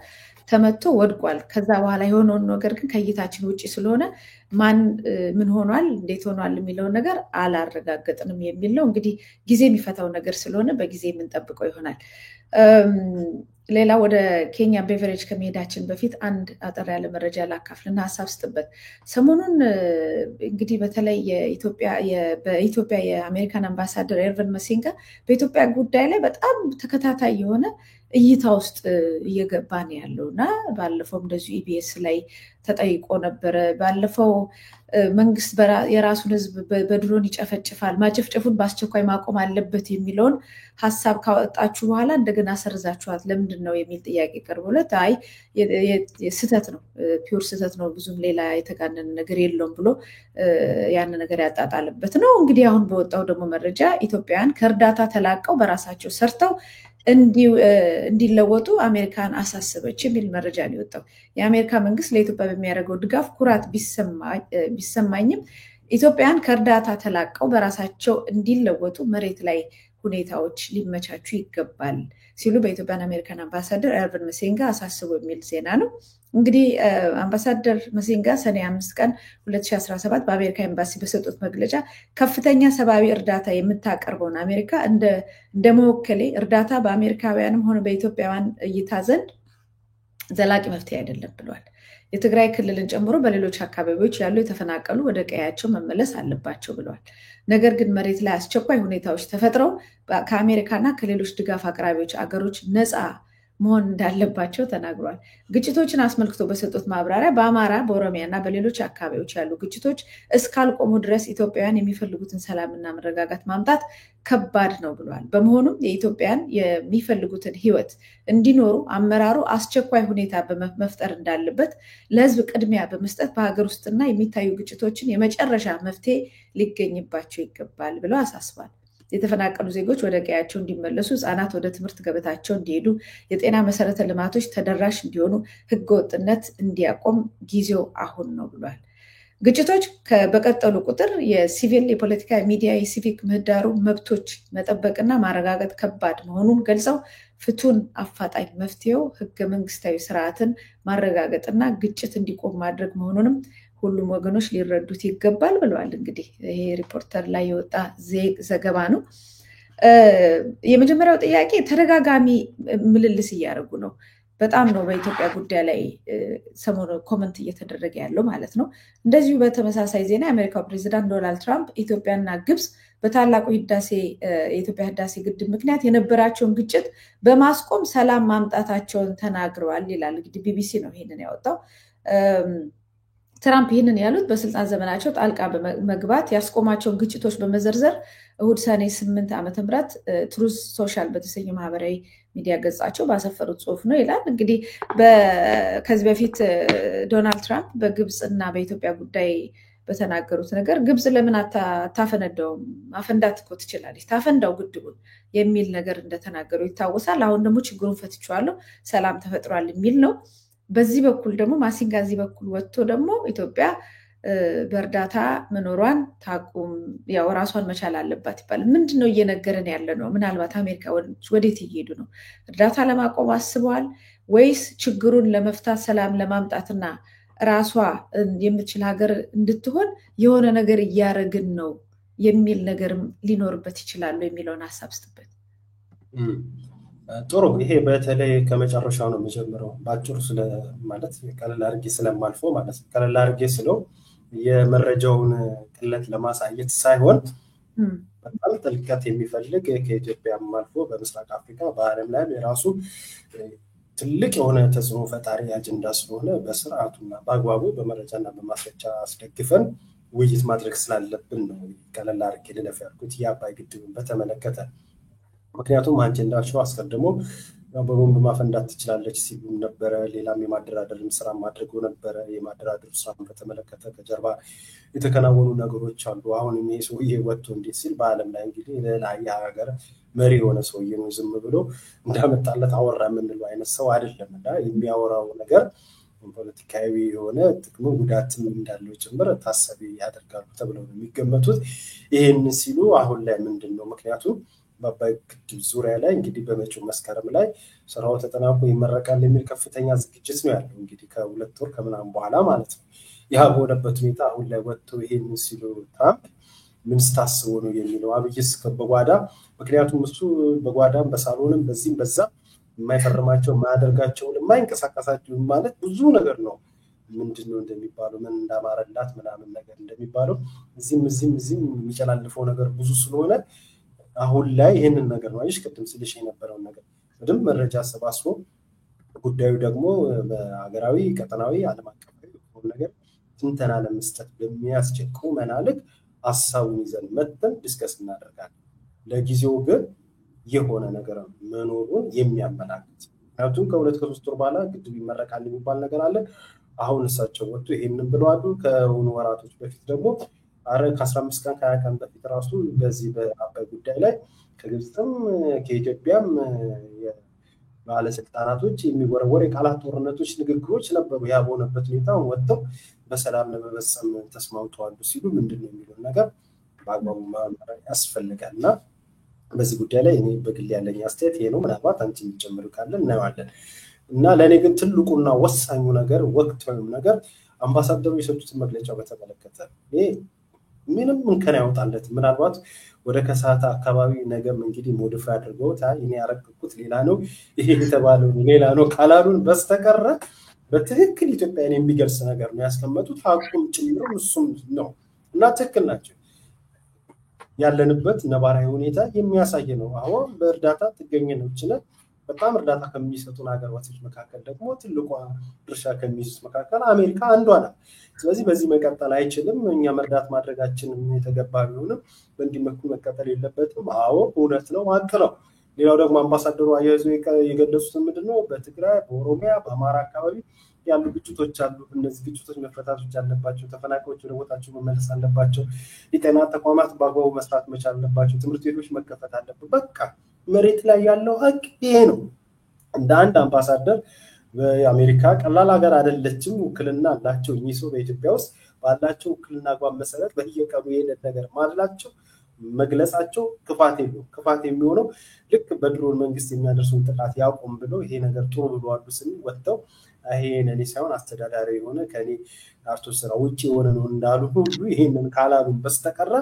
ተመቶ ወድቋል። ከዛ በኋላ የሆነውን ነገር ግን ከእይታችን ውጭ ስለሆነ ማን ምን ሆኗል እንዴት ሆኗል የሚለውን ነገር አላረጋገጥንም የሚል ነው። እንግዲህ ጊዜ የሚፈታው ነገር ስለሆነ በጊዜ የምንጠብቀው ይሆናል። ሌላ ወደ ኬንያ ቤቨሬጅ ከመሄዳችን በፊት አንድ አጠር ያለ መረጃ ላካፍልና ሀሳብ ስጥበት። ሰሞኑን እንግዲህ በተለይ በኢትዮጵያ የአሜሪካን አምባሳደር ኤርቨን መሲንጋ በኢትዮጵያ ጉዳይ ላይ በጣም ተከታታይ የሆነ እይታ ውስጥ እየገባ ነው ያለው እና ባለፈው እንደዚሁ ኢቢኤስ ላይ ተጠይቆ ነበረ። ባለፈው መንግስት የራሱን ህዝብ በድሮን ይጨፈጭፋል፣ ማጨፍጨፉን በአስቸኳይ ማቆም አለበት የሚለውን ሀሳብ ካወጣችሁ በኋላ እንደገና ሰርዛችኋት ለምንድን ነው የሚል ጥያቄ ቀርቦለት አይ ስህተት ነው፣ ፒውር ስህተት ነው፣ ብዙም ሌላ የተጋነነ ነገር የለውም ብሎ ያን ነገር ያጣጣልበት ነው። እንግዲህ አሁን በወጣው ደግሞ መረጃ ኢትዮጵያውያን ከእርዳታ ተላቀው በራሳቸው ሰርተው እንዲለወጡ አሜሪካን አሳሰበች የሚል መረጃ ነው የወጣው። የአሜሪካ መንግስት ለኢትዮጵያ በሚያደርገው ድጋፍ ኩራት ቢሰማኝም ኢትዮጵያውያን ከእርዳታ ተላቀው በራሳቸው እንዲለወጡ መሬት ላይ ሁኔታዎች ሊመቻቹ ይገባል ሲሉ በኢትዮጵያን አሜሪካን አምባሳደር ኤርቨን መሲንጋ አሳስቡ የሚል ዜና ነው። እንግዲህ አምባሳደር መሲንጋ ሰኔ 5 ቀን 2017 በአሜሪካ ኤምባሲ በሰጡት መግለጫ ከፍተኛ ሰብአዊ እርዳታ የምታቀርበውን አሜሪካ እንደ መወከሌ እርዳታ በአሜሪካውያንም ሆነ በኢትዮጵያውያን እይታ ዘንድ ዘላቂ መፍትሄ አይደለም ብለዋል። የትግራይ ክልልን ጨምሮ በሌሎች አካባቢዎች ያሉ የተፈናቀሉ ወደ ቀያቸው መመለስ አለባቸው ብለዋል። ነገር ግን መሬት ላይ አስቸኳይ ሁኔታዎች ተፈጥረው ከአሜሪካና ከሌሎች ድጋፍ አቅራቢዎች አገሮች ነፃ መሆን እንዳለባቸው ተናግሯል። ግጭቶችን አስመልክቶ በሰጡት ማብራሪያ በአማራ፣ በኦሮሚያ እና በሌሎች አካባቢዎች ያሉ ግጭቶች እስካልቆሙ ድረስ ኢትዮጵያውያን የሚፈልጉትን ሰላምና መረጋጋት ማምጣት ከባድ ነው ብለዋል። በመሆኑም የኢትዮጵያን የሚፈልጉትን ሕይወት እንዲኖሩ አመራሩ አስቸኳይ ሁኔታ መፍጠር እንዳለበት፣ ለሕዝብ ቅድሚያ በመስጠት በሀገር ውስጥና የሚታዩ ግጭቶችን የመጨረሻ መፍትሄ ሊገኝባቸው ይገባል ብለው አሳስቧል። የተፈናቀሉ ዜጎች ወደ ቀያቸው እንዲመለሱ፣ ህጻናት ወደ ትምህርት ገበታቸው እንዲሄዱ፣ የጤና መሰረተ ልማቶች ተደራሽ እንዲሆኑ፣ ህገወጥነት እንዲያቆም ጊዜው አሁን ነው ብሏል። ግጭቶች በቀጠሉ ቁጥር የሲቪል፣ የፖለቲካ፣ ሚዲያ፣ የሲቪክ ምህዳሩ መብቶች መጠበቅና ማረጋገጥ ከባድ መሆኑን ገልጸው ፍቱን አፋጣኝ መፍትሄው ህገ መንግስታዊ ስርዓትን ማረጋገጥና ግጭት እንዲቆም ማድረግ መሆኑንም ሁሉም ወገኖች ሊረዱት ይገባል ብለዋል። እንግዲህ ይሄ ሪፖርተር ላይ የወጣ ዘገባ ነው። የመጀመሪያው ጥያቄ ተደጋጋሚ ምልልስ እያደረጉ ነው። በጣም ነው በኢትዮጵያ ጉዳይ ላይ ሰሞኑ ኮመንት እየተደረገ ያለው ማለት ነው። እንደዚሁ በተመሳሳይ ዜና የአሜሪካው ፕሬዚዳንት ዶናልድ ትራምፕ ኢትዮጵያና ግብፅ በታላቁ የኢትዮጵያ ህዳሴ ግድብ ምክንያት የነበራቸውን ግጭት በማስቆም ሰላም ማምጣታቸውን ተናግረዋል ይላል። እንግዲህ ቢቢሲ ነው ይሄንን ያወጣው። ትራምፕ ይህንን ያሉት በስልጣን ዘመናቸው ጣልቃ በመግባት ያስቆማቸውን ግጭቶች በመዘርዘር እሁድ ሰኔ 8 ዓመተ ምህረት ትሩዝ ሶሻል በተሰኘ ማህበራዊ ሚዲያ ገጻቸው ባሰፈሩት ጽሁፍ ነው ይላል። እንግዲህ ከዚህ በፊት ዶናልድ ትራምፕ በግብፅ እና በኢትዮጵያ ጉዳይ በተናገሩት ነገር ግብፅ ለምን አታፈነዳውም? ማፈንዳት እኮ ትችላለች፣ ታፈንዳው ግድቡን የሚል ነገር እንደተናገሩ ይታወሳል። አሁን ደግሞ ችግሩን ፈትቼዋለሁ፣ ሰላም ተፈጥሯል የሚል ነው። በዚህ በኩል ደግሞ ማሲንጋ እዚህ በኩል ወጥቶ ደግሞ ኢትዮጵያ በእርዳታ መኖሯን ታቁም፣ ያው ራሷን መቻል አለባት ይባላል። ምንድነው እየነገረን ያለ ነው? ምናልባት አሜሪካ ወዴት እየሄዱ ነው? እርዳታ ለማቆም አስበዋል ወይስ ችግሩን ለመፍታት ሰላም ለማምጣትና ራሷ የምትችል ሀገር እንድትሆን የሆነ ነገር እያደረግን ነው የሚል ነገርም ሊኖርበት ይችላሉ የሚለውን ሀሳብ ስትበት። ጥሩ። ይሄ በተለይ ከመጨረሻው ነው የሚጀምረው። ባጭሩ ማለት ቀለል አድርጌ ስለማልፈው ማለት ነው። ቀለል አድርጌ ስለው የመረጃውን ቅለት ለማሳየት ሳይሆን በጣም ጥልቀት የሚፈልግ ከኢትዮጵያም አልፎ በምስራቅ አፍሪካ በዓለም ላይ የራሱ ትልቅ የሆነ ተጽዕኖ ፈጣሪ አጀንዳ ስለሆነ በስርዓቱና በአግባቡ በመረጃና በማስረጃ አስደግፈን ውይይት ማድረግ ስላለብን ነው ቀለል አድርጌ ልለፍ ያልኩት የአባይ ግድብን በተመለከተ። ምክንያቱም አንቺ እንዳልሽው አስቀድሞ በቦምብ ማፈንዳት ትችላለች ሲሉ ነበረ። ሌላም የማደራደርን ስራ ማድረገው ነበረ። የማደራደር ስራን በተመለከተ ከጀርባ የተከናወኑ ነገሮች አሉ። አሁን ይሄ ሰውዬ ወጥቶ እንዴት ሲል በዓለም ላይ እንግዲህ ለላያ ሀገር መሪ የሆነ ሰውዬ ነው። ዝም ብሎ እንዳመጣለት አወራ የምንለው አይነት ሰው አይደለም እና የሚያወራው ነገር ፖለቲካዊ የሆነ ጥቅሙ ጉዳትም እንዳለው ጭምር ታሳቢ ያደርጋሉ ተብለው ነው የሚገመቱት። ይሄን ሲሉ አሁን ላይ ምንድነው ምክንያቱም በአባይ ግድብ ዙሪያ ላይ እንግዲህ በመጪው መስከረም ላይ ስራው ተጠናቆ ይመረቃል የሚል ከፍተኛ ዝግጅት ነው ያለው። እንግዲህ ከሁለት ወር ከምናምን በኋላ ማለት ነው። ያ በሆነበት ሁኔታ አሁን ላይ ወጥተው ይሄን ሲሉ ትራምፕ ምን ስታስቡ ነው የሚለው አብይስ በጓዳ ምክንያቱም እሱ በጓዳም በሳሎንም በዚህም በዛ የማይፈርማቸው የማያደርጋቸው የማይንቀሳቀሳቸው ማለት ብዙ ነገር ነው። ምንድነው እንደሚባለው ምን እንዳማረላት ምናምን ነገር እንደሚባለው እዚህም የሚጨላልፈው ነገር ብዙ ስለሆነ አሁን ላይ ይሄንን ነገር ነው አይሽ ቅድም ስልሽ የነበረው ነገር በደንብ መረጃ አሰባስቦ ጉዳዩ ደግሞ በሀገራዊ ቀጠናዊ ዓለም አቀፋዊ ነገር ትንተና ለመስጠት በሚያስችል ቁመናልክ ሐሳቡን ይዘን መጥተን ዲስከስ እናደርጋለን። ለጊዜው ግን የሆነ ነገር መኖሩን የሚያመላክት ምክንያቱም ከሁለት ከሶስት ወር በኋላ ግድብ ይመረቃል የሚባል ነገር አለ። አሁን እሳቸው ወጥቶ ይሄንን ብለዋል። ከሆኑ ወራቶች በፊት ደግሞ ከ15 ቀን ከ20 ቀን በፊት ራሱ በዚህ በአባይ ጉዳይ ላይ ከግብፅም ከኢትዮጵያም ባለስልጣናቶች የሚወረወር የቃላት ጦርነቶች ንግግሮች ነበሩ። ያ በሆነበት ሁኔታ ወጥተው በሰላም ለመበሰም ተስማምተዋል ሲሉ ምንድነው የሚለው ነገር በአግባቡ ማመራ ያስፈልጋልና በዚህ ጉዳይ ላይ እኔ በግል ያለኝ አስተያየት ይሄ ነው። ምናልባት አንቺ የሚጨምሩ ካለ እናየዋለን። እና ለኔ ግን ትልቁና ወሳኙ ነገር ወቅታዊ ነገር አምባሳደሩ የሰጡትን መግለጫ በተመለከተ ይሄ ምንም እንከን ያወጣለት ምናልባት ወደ ከሰዓት አካባቢ ነገም እንግዲህ ሞዲፋይ አድርገው እኔ ያረቀቁት ሌላ ነው ይሄ የተባለው ሌላ ነው ካላሉን በስተቀር በትክክል ኢትዮጵያን የሚገልጽ ነገር ነው ያስቀመጡት። ሀቁም ጭምር እሱም ነው እና ትክክል ናቸው። ያለንበት ነባራዊ ሁኔታ የሚያሳይ ነው። አሁን በእርዳታ ጥገኝነት በጣም እርዳታ ከሚሰጡን ሀገሮች መካከል ደግሞ ትልቋ ድርሻ ከሚይዙት መካከል አሜሪካ አንዷ ናት። ስለዚህ በዚህ መቀጠል አይችልም። እኛ መርዳት ማድረጋችን የተገባ ቢሆንም በእንዲህ መልኩ መቀጠል የለበትም። አዎ እውነት ነው፣ ሀቅ ነው። ሌላው ደግሞ አምባሳደሩ አያይዘው የገለጹት ምንድነው በትግራይ በኦሮሚያ በአማራ አካባቢ ያሉ ግጭቶች አሉ። እነዚህ ግጭቶች መፈታቶች አለባቸው። ተፈናቃዮች ወደ ቦታቸው መመለስ አለባቸው። የጤና ተቋማት በአግባቡ መስራት መቻል አለባቸው። ትምህርት ቤቶች መከፈት አለባቸው። በቃ መሬት ላይ ያለው ሀቅ ይሄ ነው። እንደ አንድ አምባሳደር በአሜሪካ ቀላል ሀገር አይደለችም። ውክልና አላቸው። እኚህ ሰው በኢትዮጵያ ውስጥ ባላቸው ውክልና አቋም መሰረት በየቀኑ የሄደ ነገር ማድረጋቸው መግለጻቸው ክፋት የሚሆነው ልክ በድሮን መንግስት የሚያደርሰውን ጥቃት ያቆም ብለው ይሄ ነገር ጥሩ ብሎ አሉ ስንል ወጥተው ይሄ ነኔ ሳይሆን አስተዳዳሪ የሆነ ከኔ አርቶ ስራ ውጪ የሆነ ነው እንዳሉ ሁሉ ይሄንን ካላሉ በስተቀር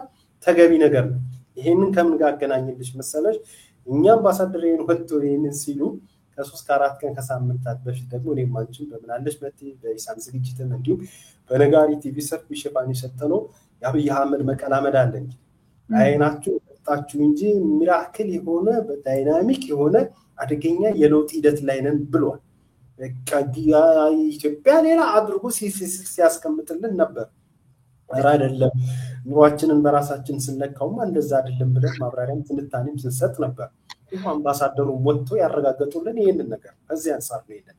ተገቢ ነገር ነው። ይሄንን ከምን ጋር አገናኝልሽ መሰለሽ? እኛ አምባሳደር ወጥቶ ይሄንን ሲሉ ከ3 ከ4 ቀን ከሳምንታት በፊት ደግሞ እኔም አንቺም በምናለሽ መጥቴ በኢሳም ዝግጅትም እንዲሁም በነጋሪ ቲቪ ሰፊ ሽፋን የሰጠነው የአብይ አህመድ መቀላመድ አለ እንጂ አይናችሁ ወጣችሁ እንጂ ሚራክል የሆነ በዳይናሚክ የሆነ አደገኛ የለውጥ ሂደት ላይ ነን ብሏል። ኢትዮጵያ ሌላ አድርጎ ሲያስቀምጥልን ነበር። አይደለም ኑሯችንን በራሳችን ስንለካውማ እንደዛ አይደለም ብለን ማብራሪያም ትንታኔም ስንሰጥ ነበር። አምባሳደሩ ወጥቶ ያረጋገጡልን ይሄንን ነገር ከዚህ አንፃር ነው ይሄንን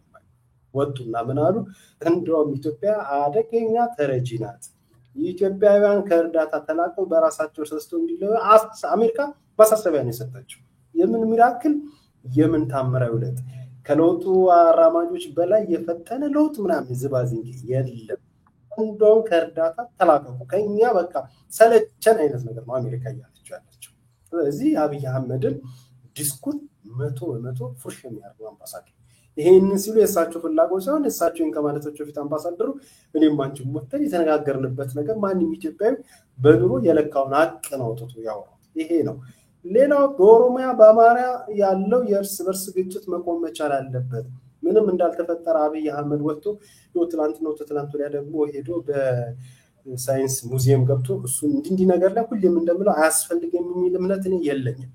ወጡና ምን አሉ? እንደውም ኢትዮጵያ አደገኛ ተረጂ ናት። ኢትዮጵያውያን ከእርዳታ ተላቀው በራሳቸው ሰስተው እንዲለው አሜሪካ ማሳሰቢያ ነው የሰጠችው። የምን ሚራክል የምን ታምራዊ ውለት ከለውጡ አራማጆች በላይ የፈጠነ ለውጥ ምናምን ዝባዝንጌ የለም። እንደውም ከእርዳታ ተላቀቁ ከኛ በቃ ሰለቸን አይነት ነገር ነው አሜሪካ እያለች ያለችው። ስለዚህ አብይ አህመድን ዲስኩር 100% ፉርሽ የሚያደርገው አምባሳደር ይሄንን ሲሉ የሳቸው ፍላጎት ሳይሆን እሳቸውን ከማለታቸው በፊት አምባሳደሩ እኔም አንቺም ወጥተን የተነጋገርንበት ነገር ማንንም ኢትዮጵያዊ በኑሮ የለካውን ሀቅ ነው ወጥቶ ያወራው ይሄ ነው። ሌላው በኦሮሚያ በአማራ ያለው የእርስ በርስ ግጭት መቆም መቻል አለበት። ምንም እንዳልተፈጠረ አብይ አህመድ ወጥቶ ትላንት ወዲያ ደግሞ ሄዶ በሳይንስ ሙዚየም ገብቶ እሱ እንዲህ ነገር ላይ ሁሌም እንደምለው አያስፈልግም የሚል እምነት እኔ የለኝም።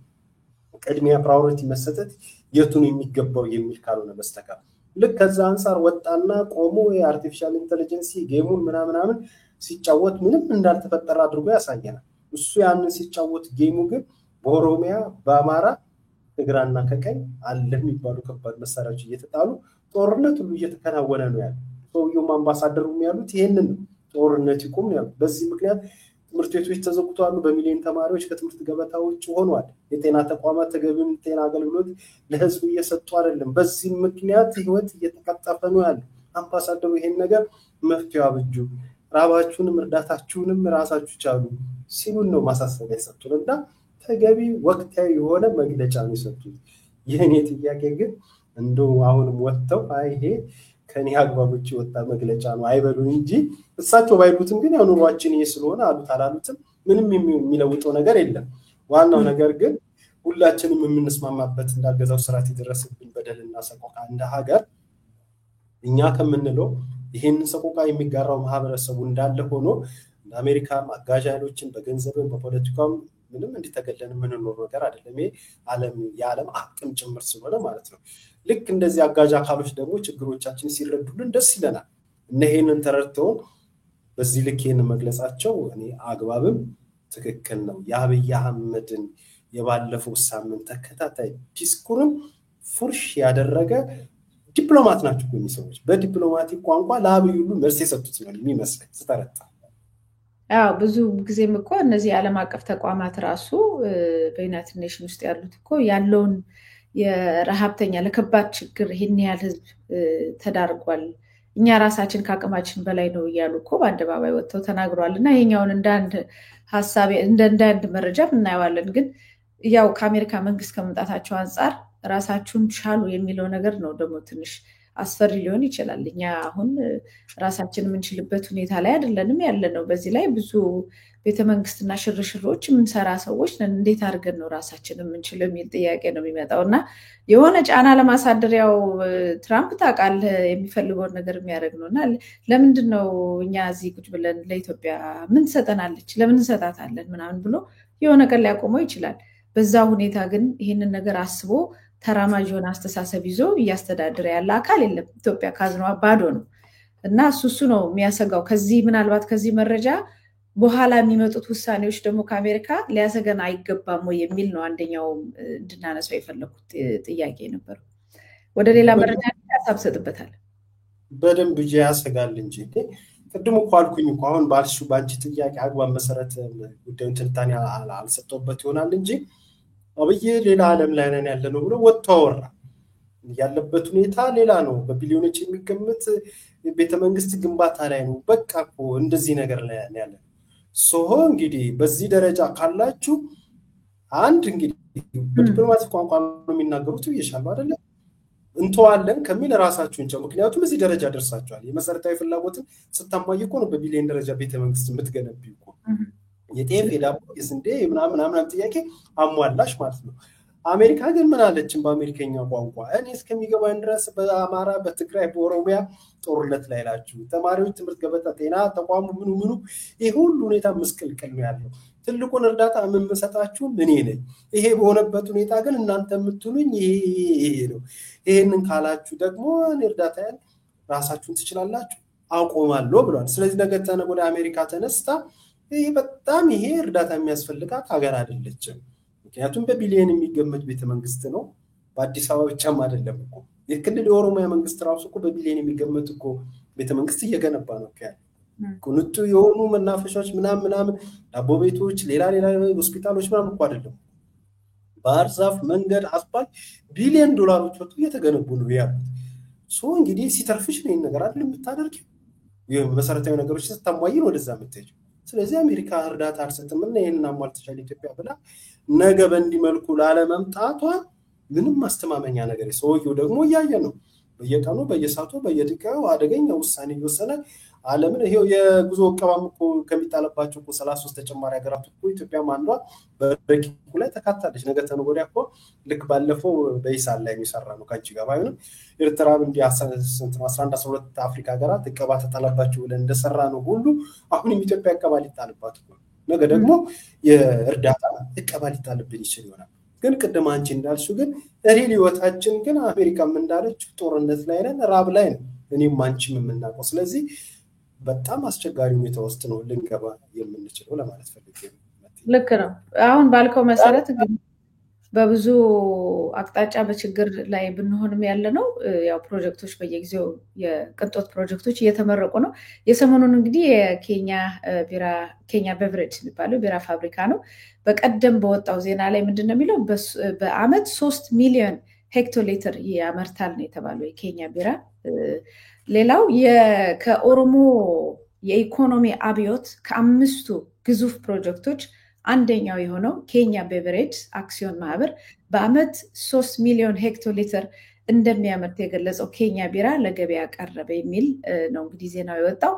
ቅድሚያ ፕራዮሪቲ መሰጠት የቱን የሚገባው የሚል ካልሆነ በስተቀር ልክ ከዛ አንፃር ወጣና ቆሞ የአርቲፊሻል ኢንተለጀንስ ጌሙን ምናምን ሲጫወት ምንም እንዳልተፈጠረ አድርጎ ያሳየናል። እሱ ያንን ሲጫወት ጌሙ ግን በኦሮሚያ በአማራ ከግራና ከቀኝ አለ የሚባሉ ከባድ መሳሪያዎች እየተጣሉ ጦርነት ሁሉ እየተከናወነ ነው ያለው። ሰውየው አምባሳደሩም ያሉት ይሄንን ጦርነት ይቆም ነው ያሉት። በዚህ ምክንያት ትምህርት ቤቶች ተዘግተዋል። በሚሊዮን ተማሪዎች ከትምህርት ገበታ ውጭ ሆነዋል። የጤና ተቋማት ተገቢውን ጤና አገልግሎት ለህዝብ እየሰጡ አይደለም። በዚህ ምክንያት ህይወት እየተቀጠፈ ነው ያለው። አምባሳደሩ ይሄን ነገር መፍትሄ አብጁ፣ ራባችሁንም እርዳታችሁንም ራሳችሁ ቻሉ ሲሉን ነው ማሳሰቢያ የሰጡትና ተገቢ ወቅታዊ የሆነ መግለጫ ነው የሰጡት። የኔ ጥያቄ ግን እንደው አሁንም ወጥተው ይሄ ከኔ አግባቦች ወጣ መግለጫ ነው አይበሉን እንጂ እሳቸው ባይሉትም ግን ያው ኑሯችን ይሄ ስለሆነ አሉት አላሉትም ምንም የሚለውጠው ነገር የለም። ዋናው ነገር ግን ሁላችንም የምንስማማበት እንዳገዛው ስርዓት ይደረስብን በደልና ሰቆቃ እንደ ሀገር እኛ ከምንለው ይሄንን ሰቆቃ የሚጋራው ማህበረሰቡ እንዳለ ሆኖ አሜሪካ አጋዥ ኃይሎችን በገንዘብም በፖለቲካም ምንም እንዲተገለን ምን ነው ነገር አይደለም። ይሄ የዓለም አቅም ጭምር ስለሆነ ማለት ነው። ልክ እንደዚህ አጋዥ አካሎች ደግሞ ችግሮቻችን ሲረዱልን ደስ ይለናል። እነሄንን ተረድተው በዚህ ልክ ይሄን መግለጻቸው እኔ አግባብም ትክክል ነው። የአብይ አህመድን የባለፈው ሳምንት ተከታታይ ዲስኩርን ፉርሽ ያደረገ ዲፕሎማት ናቸው እነዚህ ሰዎች። በዲፕሎማቲክ ቋንቋ ለአብይ ሁሉ መልስ የሰጡት ነው የሚመስለው ተጠረጣ። ብዙ ጊዜም እኮ እነዚህ ዓለም አቀፍ ተቋማት ራሱ በዩናይትድ ኔሽን ውስጥ ያሉት እኮ ያለውን የረሃብተኛ ለከባድ ችግር ይሄን ያህል ህዝብ ተዳርጓል፣ እኛ ራሳችን ከአቅማችን በላይ ነው እያሉ እኮ በአደባባይ ወጥተው ተናግረዋልና ይሄኛውን እንደ አንድ ሐሳብ እንደ አንድ መረጃ እናየዋለን። ግን ያው ከአሜሪካ መንግስት ከመምጣታቸው አንፃር ራሳችሁን ቻሉ የሚለው ነገር ነው ደግሞ ትንሽ አስፈሪ ሊሆን ይችላል። እኛ አሁን ራሳችን የምንችልበት ሁኔታ ላይ አይደለንም ያለነው። በዚህ ላይ ብዙ ቤተመንግስትና ሽርሽሮች የምንሰራ ሰዎች ነን። እንዴት አድርገን ነው ራሳችንን የምንችለው የሚል ጥያቄ ነው የሚመጣውና የሆነ ጫና ለማሳደር ያው ትራምፕ ታውቃለህ የሚፈልገውን ነገር የሚያደርግ ነውና ለምንድን ነው እኛ እዚህ ቁጭ ብለን ለኢትዮጵያ ምን ትሰጠናለች ለምን እንሰጣታለን ምናምን ብሎ የሆነ ቀን ሊያቆመው ይችላል። በዛ ሁኔታ ግን ይህንን ነገር አስቦ ተራማጅ የሆነ አስተሳሰብ ይዞ እያስተዳደረ ያለ አካል የለም። ኢትዮጵያ ካዝኗ ባዶ ነው እና እሱ ነው የሚያሰጋው። ከዚህ ምናልባት ከዚህ መረጃ በኋላ የሚመጡት ውሳኔዎች ደግሞ ከአሜሪካ ሊያሰገን አይገባም ወይ የሚል ነው አንደኛው እንድናነሳው የፈለኩት ጥያቄ ነበር። ወደ ሌላ መረጃ ሀሳብ ሰጥበታል። በደንብ ያሰጋል እንጂ ቅድም እኮ አልኩኝ እኮ አሁን ባልሽው ባንቺ ጥያቄ አግባብ መሰረት ጉዳዩን ትንታኔ አልሰጠውበት ይሆናል እንጂ አብይ ሌላ ዓለም ላይ ነን ያለነው ብሎ ወጥቶ አወራ። ያለበት ሁኔታ ሌላ ነው። በቢሊዮኖች የሚገመት ቤተመንግስት ግንባታ ላይ ነው። በቃ እኮ እንደዚህ ነገር ላይ ያለ ሶ እንግዲህ በዚህ ደረጃ ካላችሁ አንድ እንግዲህ በዲፕሎማሲ ቋንቋ ነው የሚናገሩት ይሻሉ አይደለ እንተዋለን ከሚል ራሳችሁን ጨምሩ። ምክንያቱም እዚህ ደረጃ ደርሳችኋል። የመሰረታዊ ፍላጎትን ስታሟይ እኮ ነው በቢሊዮን ደረጃ ቤተመንግስት የምትገነቢው እኮ የጤፍ የዳቦ የስንዴ ምናምን ጥያቄ አሟላሽ ማለት ነው። አሜሪካ ግን ምን አለችን በአሜሪካኛ ቋንቋ እኔ እስከሚገባኝ ድረስ በአማራ በትግራይ በኦሮሚያ ጦርነት ላይ ናችሁ፣ ተማሪዎች ትምህርት ገበታ ጤና ተቋሙ ምኑ ይሄ ሁሉ ሁኔታ ምስቅልቅል ነው ያለው። ትልቁን እርዳታ የምንሰጣችሁ እኔ ነኝ። ይሄ በሆነበት ሁኔታ ግን እናንተ የምትሉኝ ይሄ ነው። ይሄንን ካላችሁ ደግሞ እርዳታን ራሳችሁን ትችላላችሁ አቆማለሁ ብሏል። ስለዚህ ነገ ተነገ ወደ አሜሪካ ተነስታ ይሄ በጣም ይሄ እርዳታ የሚያስፈልጋት ሀገር አይደለችም። ምክንያቱም በቢሊዮን የሚገመት ቤተመንግስት ነው። በአዲስ አበባ ብቻም አይደለም እኮ የክልል የኦሮሚያ መንግስት ራሱ እኮ በቢሊዮን የሚገመት እኮ ቤተመንግስት እየገነባ ነው ያለው። ቁንጡ የሆኑ መናፈሻዎች ምናምን ዳቦ ቤቶች ሌላ ሆስፒታሎች ምናምን እኮ አይደለም። ባህር ዛፍ መንገድ አስፋልት ቢሊዮን ዶላሮች ወጥቶ እየተገነቡ ነው ያሉት። ሶ እንግዲህ ሲተርፍሽ ነው ይሄን ነገር አይደል የምታደርጊው። መሰረታዊ ነገሮች ስታሟይ ነው ወደዛ የምትሄጂው። ስለዚህ አሜሪካ እርዳታ አልሰጥም እና ይሄንን አሟልተሻል ኢትዮጵያ ብላ ነገ በእንዲህ መልኩ ላለመምጣቷ ምንም ማስተማመኛ ነገር ሰውየው ደግሞ እያየ ነው። በየቀኑ በየሰዓቱ በየደቂቃው አደገኛ ውሳኔ እየወሰነ ዓለምን ይሄው የጉዞ እቀባም እኮ ከሚጣለባቸው እኮ 33 ተጨማሪ ሀገራት እኮ ኢትዮጵያ አንዷ በረቂቁ ላይ ተካታለች። ነገ ተነገ ወዲያ እኮ ልክ ባለፈው በኢሳል ላይ የሚሰራ ነው ካንቺ ጋር ባይሆንም ኤርትራም እንዲህ 11 አፍሪካ ሀገራት እቀባ ተጣለባቸው ብለን እንደሰራ ነው ሁሉ አሁንም ኢትዮጵያ እቀባ ሊጣልባት ነው። ነገ ደግሞ የእርዳታ እቀባ ሊጣልብን ይችል ይሆናል። ግን ቅድም አንቺ እንዳልሽው ግን ሪል ህይወታችን ግን አሜሪካም እንዳለችው ጦርነት ላይ ነን፣ ራብ ላይ ነው እኔም አንቺም የምናውቀው። ስለዚህ በጣም አስቸጋሪ ሁኔታ ውስጥ ነው ልንገባ የምንችለው ለማለት ፈልጌ ነው። ልክ ነው። አሁን ባልከው መሰረት ግን በብዙ አቅጣጫ በችግር ላይ ብንሆንም ያለ ነው። ያው ፕሮጀክቶች በየጊዜው የቅንጦት ፕሮጀክቶች እየተመረቁ ነው። የሰሞኑን እንግዲህ ኬኛ ቤቨሬጅ የሚባለው ቢራ ፋብሪካ ነው። በቀደም በወጣው ዜና ላይ ምንድነው የሚለው በአመት 3 ሚሊዮን ሄክቶሊትር ያመርታል ነው የተባለው የኬኛ ቢራ። ሌላው ከኦሮሞ የኢኮኖሚ አብዮት ከ5ቱ ግዙፍ ፕሮጀክቶች አንደኛው የሆነው ኬኛ ቤቨሬጅ አክሲዮን ማህበር በአመት 3 ሚሊዮን ሄክቶሊትር እንደሚያመርት የገለጸው ኬኛ ቢራ ለገበያ ቀረበ የሚል ነው እንግዲህ ዜናው የወጣው።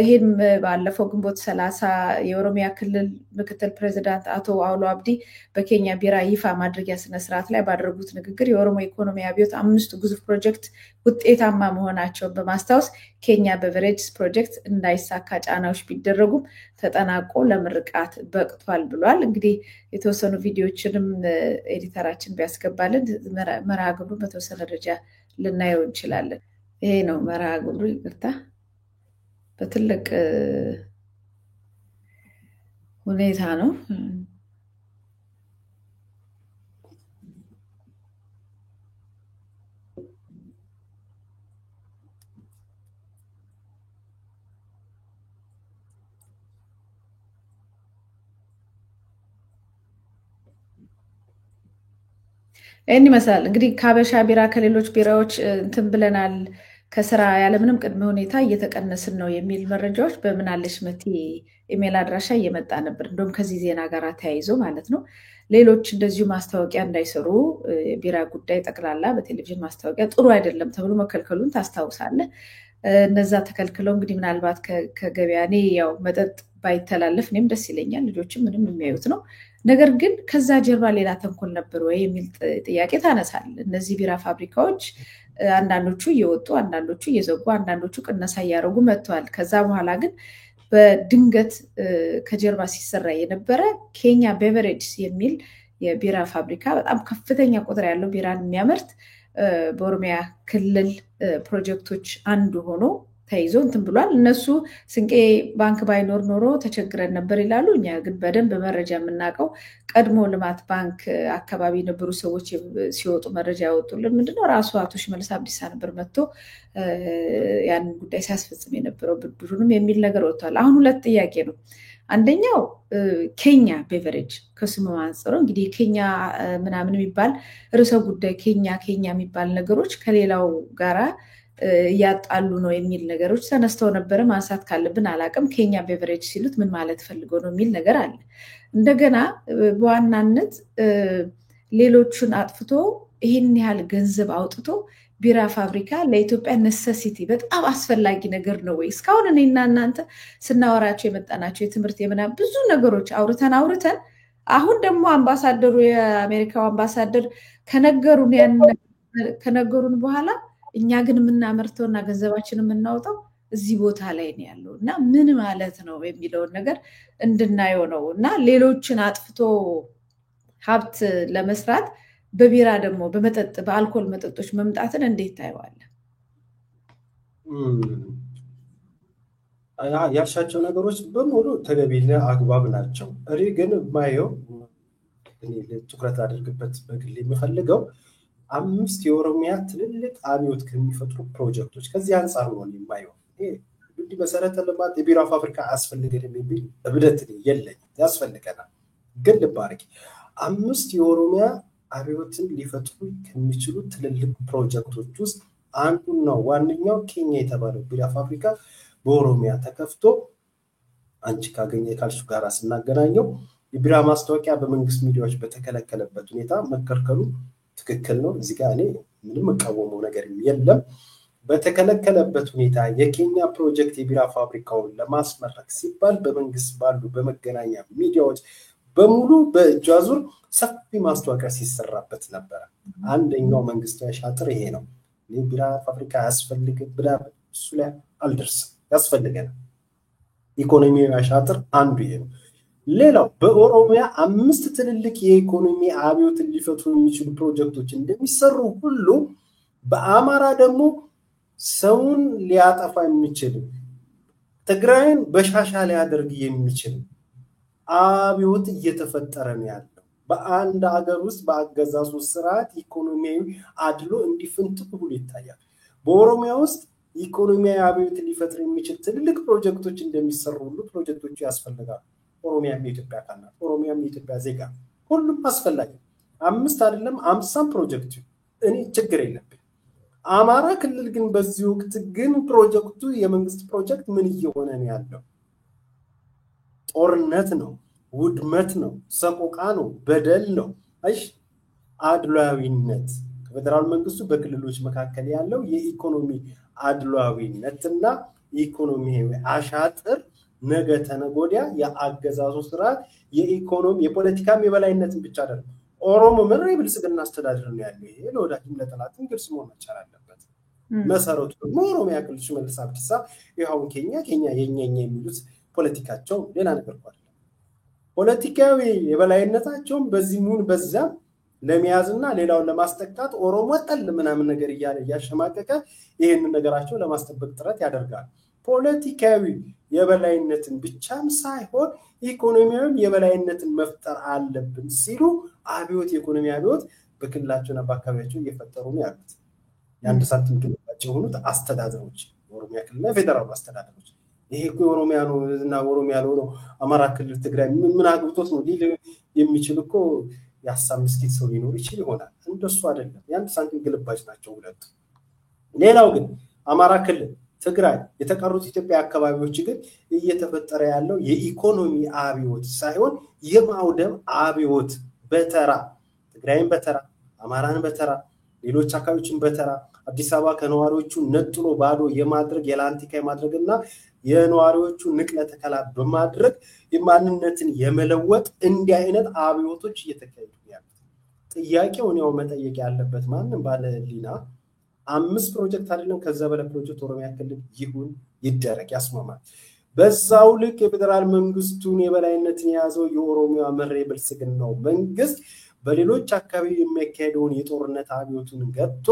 ይህም ባለፈው ግንቦት 30 የኦሮሚያ ክልል ምክትል ፕሬዚዳንት አቶ አውሎ አብዲ በኬኛ ቢራ ይፋ ማድረጊያ ስነስርዓት ላይ ባደረጉት ንግግር የኦሮሞ ኢኮኖሚ አብዮት 5ቱ ግዙፍ ፕሮጀክት ውጤታማ መሆናቸውን በማስታወስ ኬኛ ቤቨሬጅ ፕሮጀክት እንዳይሳካ ጫናዎች ቢደረጉም ተጠናቆ ለምርቃት በቅቷል ብሏል። እንግዲህ የተወሰኑ ቪዲዮዎችንም ኤዲተራችን ቢያስገባልን መርሃ ግብሩን በተወሰነ ደረጃ ልናየው እንችላለን። ይሄ ነው መርሃ ግብሩ። ይቅርታ በትልቅ ሁኔታ ነው። ይህን ይመስላል እንግዲህ ከሀበሻ ቢራ ከሌሎች ቢራዎች እንትን ብለናል፣ ከስራ ያለምንም ቅድመ ሁኔታ እየተቀነስን ነው የሚል መረጃዎች በምናለሽ መቴ ኢሜል አድራሻ እየመጣ ነበር። እንደውም ከዚህ ዜና ጋር ተያይዞ ማለት ነው። ሌሎች እንደዚሁ ማስታወቂያ እንዳይሰሩ ቢራ ጉዳይ ጠቅላላ በቴሌቪዥን ማስታወቂያ ጥሩ አይደለም ተብሎ መከልከሉን ታስታውሳለህ። እነዛ ተከልክለው እንግዲህ ምናልባት ከገበያ እኔ ያው መጠጥ ባይተላለፍ እኔም ደስ ይለኛል፣ ልጆችም ምንም የሚያዩት ነው። ነገር ግን ከዛ ጀርባ ሌላ ተንኮል ነበር ወይ የሚል ጥያቄ ታነሳል። እነዚህ ቢራ ፋብሪካዎች አንዳንዶቹ እየወጡ አንዳንዶቹ እየዘጉ አንዳንዶቹ ቅነሳ እያደረጉ መጥተዋል። ከዛ በኋላ ግን በድንገት ከጀርባ ሲሰራ የነበረ ኬኛ ቤቨሬጅ የሚል የቢራ ፋብሪካ በጣም ከፍተኛ ቁጥር ያለው ቢራን የሚያመርት በኦሮሚያ ክልል ፕሮጀክቶች አንዱ ሆኖ ተይዞ እንትን ብሏል። እነሱ ስንቄ ባንክ ባይኖር ኖሮ ተቸግረን ነበር ይላሉ። እኛ ግን በደንብ መረጃ የምናውቀው ቀድሞ ልማት ባንክ አካባቢ የነበሩ ሰዎች ሲወጡ መረጃ ያወጡልን ምንድነው ራሱ አቶ ሽመልስ አብዲሳ ነበር መጥቶ ያንን ጉዳይ ሲያስፈጽም የነበረው ብድሩንም የሚል ነገር ወጥቷል። አሁን ሁለት ጥያቄ ነው። አንደኛው ኬኛ ቤቨሬጅ ከስሙ አንጽሮ እንግዲህ ኬኛ ምናምን የሚባል ርዕሰ ጉዳይ ኬኛ የሚባል ነገሮች ከሌላው ጋራ እያጣሉ ነው የሚል ነገሮች ተነስተው ነበረ። ማንሳት ካለብን አላቅም። ኬኛ ቤቨሬጅ ሲሉት ምን ማለት ፈልገው ነው የሚል ነገር አለ። እንደገና በዋናነት ሌሎቹን አጥፍቶ ይህን ያህል ገንዘብ አውጥቶ ቢራ ፋብሪካ ለኢትዮጵያ ነሰሲቲ በጣም አስፈላጊ ነገር ነው ወይ? እስካሁን እኔና እናንተ ስናወራቸው የመጣናቸው የትምህርት የምናምን ብዙ ነገሮች አውርተን አሁን ደግሞ አምባሳደሩ የአሜሪካው አምባሳደር ከነገሩን በኋላ እኛ ግን የምናመርተውና ገንዘባችን የምናወጣው እዚህ ቦታ ላይ ነው ያለው እና ምን ማለት ነው የሚለውን ነገር እንድናየው ነው። እና ሌሎችን አጥፍቶ ሀብት ለመስራት በቢራ ደግሞ በመጠጥ በአልኮል መጠጦች መምጣትን እንዴት ታየዋለህ? ያልሻቸው ነገሮች በሙሉ ተገቢና አግባብ ናቸው። እኔ ግን ማየው ትኩረት አድርግበት በግል የምፈልገው 5 የኦሮሚያ ትልልቅ አብዮት ከሚፈጥሩ ፕሮጀክቶች ከዚህ አንጻር ነው የማየው። እንግዲህ መሰረተ ልማት የቢራ ፋብሪካ አስፈልገን የሚል እብደት የለኝም፣ ያስፈልገናል። ግን ልባርክ 5 የኦሮሚያ አብዮትን ሊፈጥሩ ከሚችሉ ትልልቅ ፕሮጀክቶች ውስጥ አንዱና ዋነኛው ኬኛ የተባለው ቢራ ፋብሪካ በኦሮሚያ ተከፍቶ አንቺ ካገኘ ካልሽ ጋር ስናገናኘው የቢራ ማስታወቂያ በመንግስት ሚዲያዎች በተከለከለበት ሁኔታ መከልከሉ ትክክል ነው። እዚህ ጋር እኔ ምንም መቃወመው ነገር የለም። በተከለከለበት ሁኔታ የኬኛ ፕሮጀክት የቢራ ፋብሪካውን ለማስመረቅ ሲባል በመንግስት ባሉ በመገናኛ ሚዲያዎች በሙሉ በእጅ አዙር ሰፊ ማስታወቂያ ሲሰራበት ነበር። አንደኛው መንግስታዊ ሻጥር ይሄ ነው። የቢራ ፋብሪካ ያስፈልጋል ብላ እሱ ላይ አልደርስም፣ ያስፈልጋል። ኢኮኖሚያዊ ሻጥር አንዱ ይሄ ነው። ሌላው በኦሮሚያ 5 ትልልቅ የኢኮኖሚ አብዮትን ሊፈጥሩ የሚችሉ ፕሮጀክቶች እንደሚሰሩ ሁሉ በአማራ ደግሞ ሰውን ሊያጠፋ የሚችል ትግራይን በሻሻ ሊያደርግ የሚችል አብዮት እየተፈጠረ ነው ያለው። በአንድ ሀገር ውስጥ በአገዛዙ ስርዓት ኢኮኖሚያዊ አድሎ እንዲፍንትህ ብሎ ይታያል። በኦሮሚያ ውስጥ ኢኮኖሚያዊ አብዮት ሊፈጥር የሚችል ትልልቅ ፕሮጀክቶች እንደሚሰሩ ሁሉ ፕሮጀክቶቹ ያስፈልጋሉ። ኦሮሚያም የኢትዮጵያ አካል ናት። ኦሮሚያም የኢትዮጵያ ዜጋ፣ ሁሉም አስፈላጊ 5 አይደለም 50 ፕሮጀክት እኔ ችግር የለብኝ። አማራ ክልል ግን በዚህ ወቅት ግን ፕሮጀክቱ የመንግስት ፕሮጀክት ምን እየሆነ ነው ያለው? ጦርነት ነው፣ ውድመት ነው፣ ሰቆቃ ነው፣ በደል ነው። እሺ አድሏዊነት ከፌደራል መንግስቱ በክልሎች መካከል ያለው የኢኮኖሚ አድሏዊነትና ኢኮኖሚያዊ አሻጥር ነገ ተነጎዲያ የአገዛዙ ስርዓት የኢኮኖሚ የፖለቲካም የበላይነትን ብቻ አይደለም ኦሮሞ መሪ ብልጽግና አስተዳደር ነው ያለው። ይሄ ለወዳጅም ለጠላትም ግልጽ መሆን መቻል አለበት። መሰረቱ ደግሞ ኦሮሚያ ክልል ሽመልስ አብዲሳ ይኸው ኬኛ የኛ የሚሉት ፖለቲካቸው ሌላ ነገር አይደለም። ፖለቲካዊ የበላይነታቸውን በዚህ ሙን በዛም ለሚያዝና ሌላውን ለማስጠቃት ኦሮሞ ጠል ምናምን ነገር ያሸማቀቀ ይሄንን ነገራቸው ለማስጠበቅ ጥረት ያደርጋል። ፖለቲካዊ የበላይነትን ብቻም ሳይሆን ኢኮኖሚያዊ የበላይነትን መፍጠር አለብን ሲሉ አብዮት የኢኮኖሚ አብዮት በክልላቸውና በአካባቢያቸው እየፈጠሩ ነው ያሉት። የአንድ ሳንቲም ግንባቸው ሆኑት አስተዳደሮች ኦሮሚያ ክልልና ፌደራል አስተዳደሮች። ይሄ እኮ ኦሮሚያ ነው እና ኦሮሚያ ነው አማራ ክልል ትግራይ ምን አግብቶት ነው ሊል የሚችል እኮ ያሳም ምስኪት ሰው ሊኖር ይችል ይሆናል። እንደሱ አይደለም። የአንድ ሳንቲም ግልባጭ ናቸው ሁለቱ። ሌላው ግን አማራ ክልል ትግራይ የተቀሩት ኢትዮጵያ አካባቢዎች ግን እየተፈጠረ ያለው የኢኮኖሚ አብዮት ሳይሆን የማውደም አብዮት በተራ ትግራይን በተራ አማራን በተራ ሌሎች አካባቢዎችን በተራ አዲስ አበባ ከነዋሪዎቹ ነጥሎ ባዶ የማድረግ የላንቲካ የማድረግና የነዋሪዎቹ ንቅለ ተከላ በማድረግ የማንነትን የመለወጥ እንዲህ አይነት አብዮቶች እየተካሄዱ ያሉት። ጥያቄው ነው መጠየቅ ያለበት ማንም ባለ ህሊና 5 ፕሮጀክት አይደለም ከዛ በላይ ፕሮጀክት ኦሮሚያ ክልል ይሁን ይደረግ ያስማማል። በዛው ልክ የፌደራል መንግስቱን የበላይነትን የያዘው የኦሮሚያ መሪ ብልጽግናው መንግስት በሌሎች አካባቢ የሚካሄደውን የጦርነት አብዮትን ገጥቶ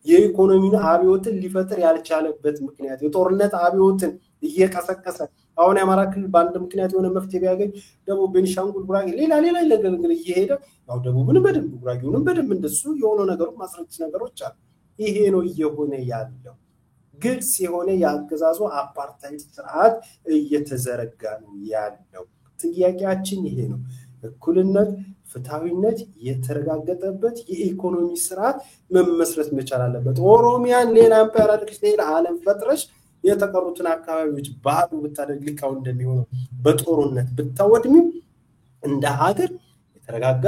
የኢኮኖሚ አብዮትን ሊፈጥር ያልቻለበት ምክንያት የጦርነት አብዮትን እየቀሰቀሰ አሁን የአማራ ክልል በአንድ ምክንያት የሆነ መፍትሄ ቢያገኝ ደግሞ ቤኒሻንጉል ጉራጌ ሌላ ነገር እየሄደ ያው ደቡብን በደንብ ጉራጌውንም በደንብ እንደሱ የሆነ ነገሮች ማስረጃ ነገሮች አሉ። ይሄ ነው እየሆነ ያለው። ግልጽ የሆነ የአገዛዙ አፓርታይድ ስርዓት እየተዘረጋ ነው ያለው። ጥያቄያችን ይሄ ነው። እኩልነት፣ ፍትሃዊነት የተረጋገጠበት የኢኮኖሚ ስርዓት መመስረት መቻል አለበት። ኦሮሚያን ሌላ አምፓየር አድርገሽ ሌላ ዓለም ፈጥረሽ የተቀሩትን አካባቢዎች ባዶ ብታደርግ ልካው እንደሚሆነው በጦርነት ብታወድሚው እንደ ሀገር የተረጋጋ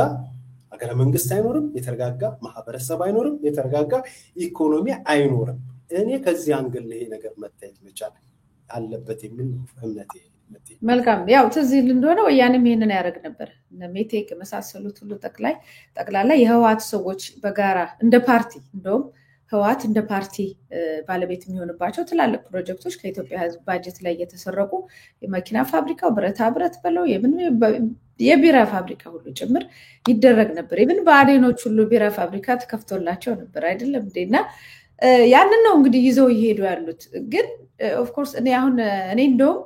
ሀገረ መንግስት አይኖርም፣ የተረጋጋ ማህበረሰብ አይኖርም፣ የተረጋጋ ኢኮኖሚ አይኖርም። እኔ ከዚህ አንግል ይሄ ነገር መታየት መቻል አለበት የሚል እምነቴ። መልካም ያው ትዝ እንደሆነ ወያኔም ይሄንን ያደርግ ነበር። ሜቴክ መሳሰሉት ሁሉ ጠቅላላ የህወሓት ሰዎች በጋራ እንደ ፓርቲ እንደውም ህወሓት እንደ ፓርቲ ባለቤት የሚሆንባቸው ትላልቅ ፕሮጀክቶች ከኢትዮጵያ ህዝብ ባጀት ላይ እየተሰረቁ የመኪና ፋብሪካው ብረታ ብረት በለው የቢራ ፋብሪካ ሁሉ ጭምር ይደረግ ነበር። ኢቭን በአዴኖች ሁሉ ቢራ ፋብሪካ ተከፍቶላቸው ነበር አይደለም እንዴና ያንን ነው እንግዲህ ይዘው ይሄዱ ያሉት። ግን ኦፍ ኮርስ እኔ እንደውም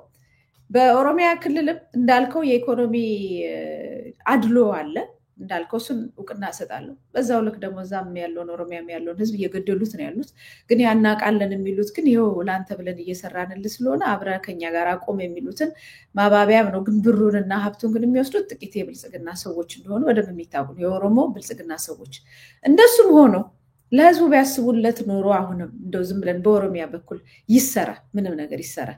በኦሮሚያ ክልልም እንዳልከው የኢኮኖሚ አድሎ አለ እንዳልከው እሱን እውቅና እሰጣለሁ። በዛው ልክ ደግሞ እዛም ያለውን ኦሮሚያም ያለውን ህዝብ እየገደሉት ነው ያሉት። ግን ያናቃለን የሚሉት ግን ይኸው ለአንተ ብለን እየሰራንልህ ስለሆነ አብረህ ከኛ ጋር አቆም የሚሉትን ማባቢያም ነው። ግን ብሩንና ሀብቱን ግን የሚወስዱት ጥቂት የብልጽግና ሰዎች እንደሆኑ በደንብ የሚታወቁ የኦሮሞ ብልጽግና ሰዎች። እንደሱም ሆኖ ለህዝቡ ቢያስቡለት ኖሮ አሁንም እንደው ዝም ብለን በኦሮሚያ በኩል ይሰራ ምንም ነገር ይሰራ።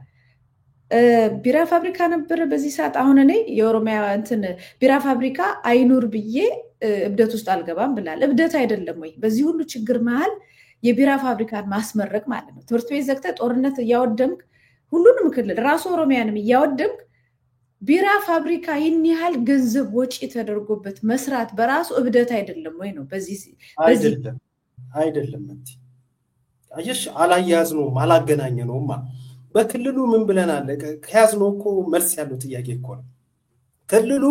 ቢራ ፋብሪካ ነበር በዚህ ሰዓት። አሁን እኔ የኦሮሚያ ቢራ ፋብሪካ አይኑር ብዬ እብደት ውስጥ አልገባም ብላል። እብደት አይደለም ወይ በዚህ ሁሉ ችግር መሃል የቢራ ፋብሪካን ማስመረቅ ማለት ነው? ትምህርት ቤት ዘግተህ ጦርነት እያወደምክ ሁሉንም ክልል ራሱ ኦሮሚያንም እያወደምክ ቢራ ፋብሪካ ይህን ያህል ገንዘብ ወጪ ተደርጎበት መስራት በራሱ እብደት አይደለም ወይ ነው? በዚህ አይደለም እንዴ? አየሽ አላያዝነውም አላገናኘነውም። በክልሉ ምን ብለናል? ከያዝነው እኮ መልስ ያለው ጥያቄ እኮ ነው። ክልሉ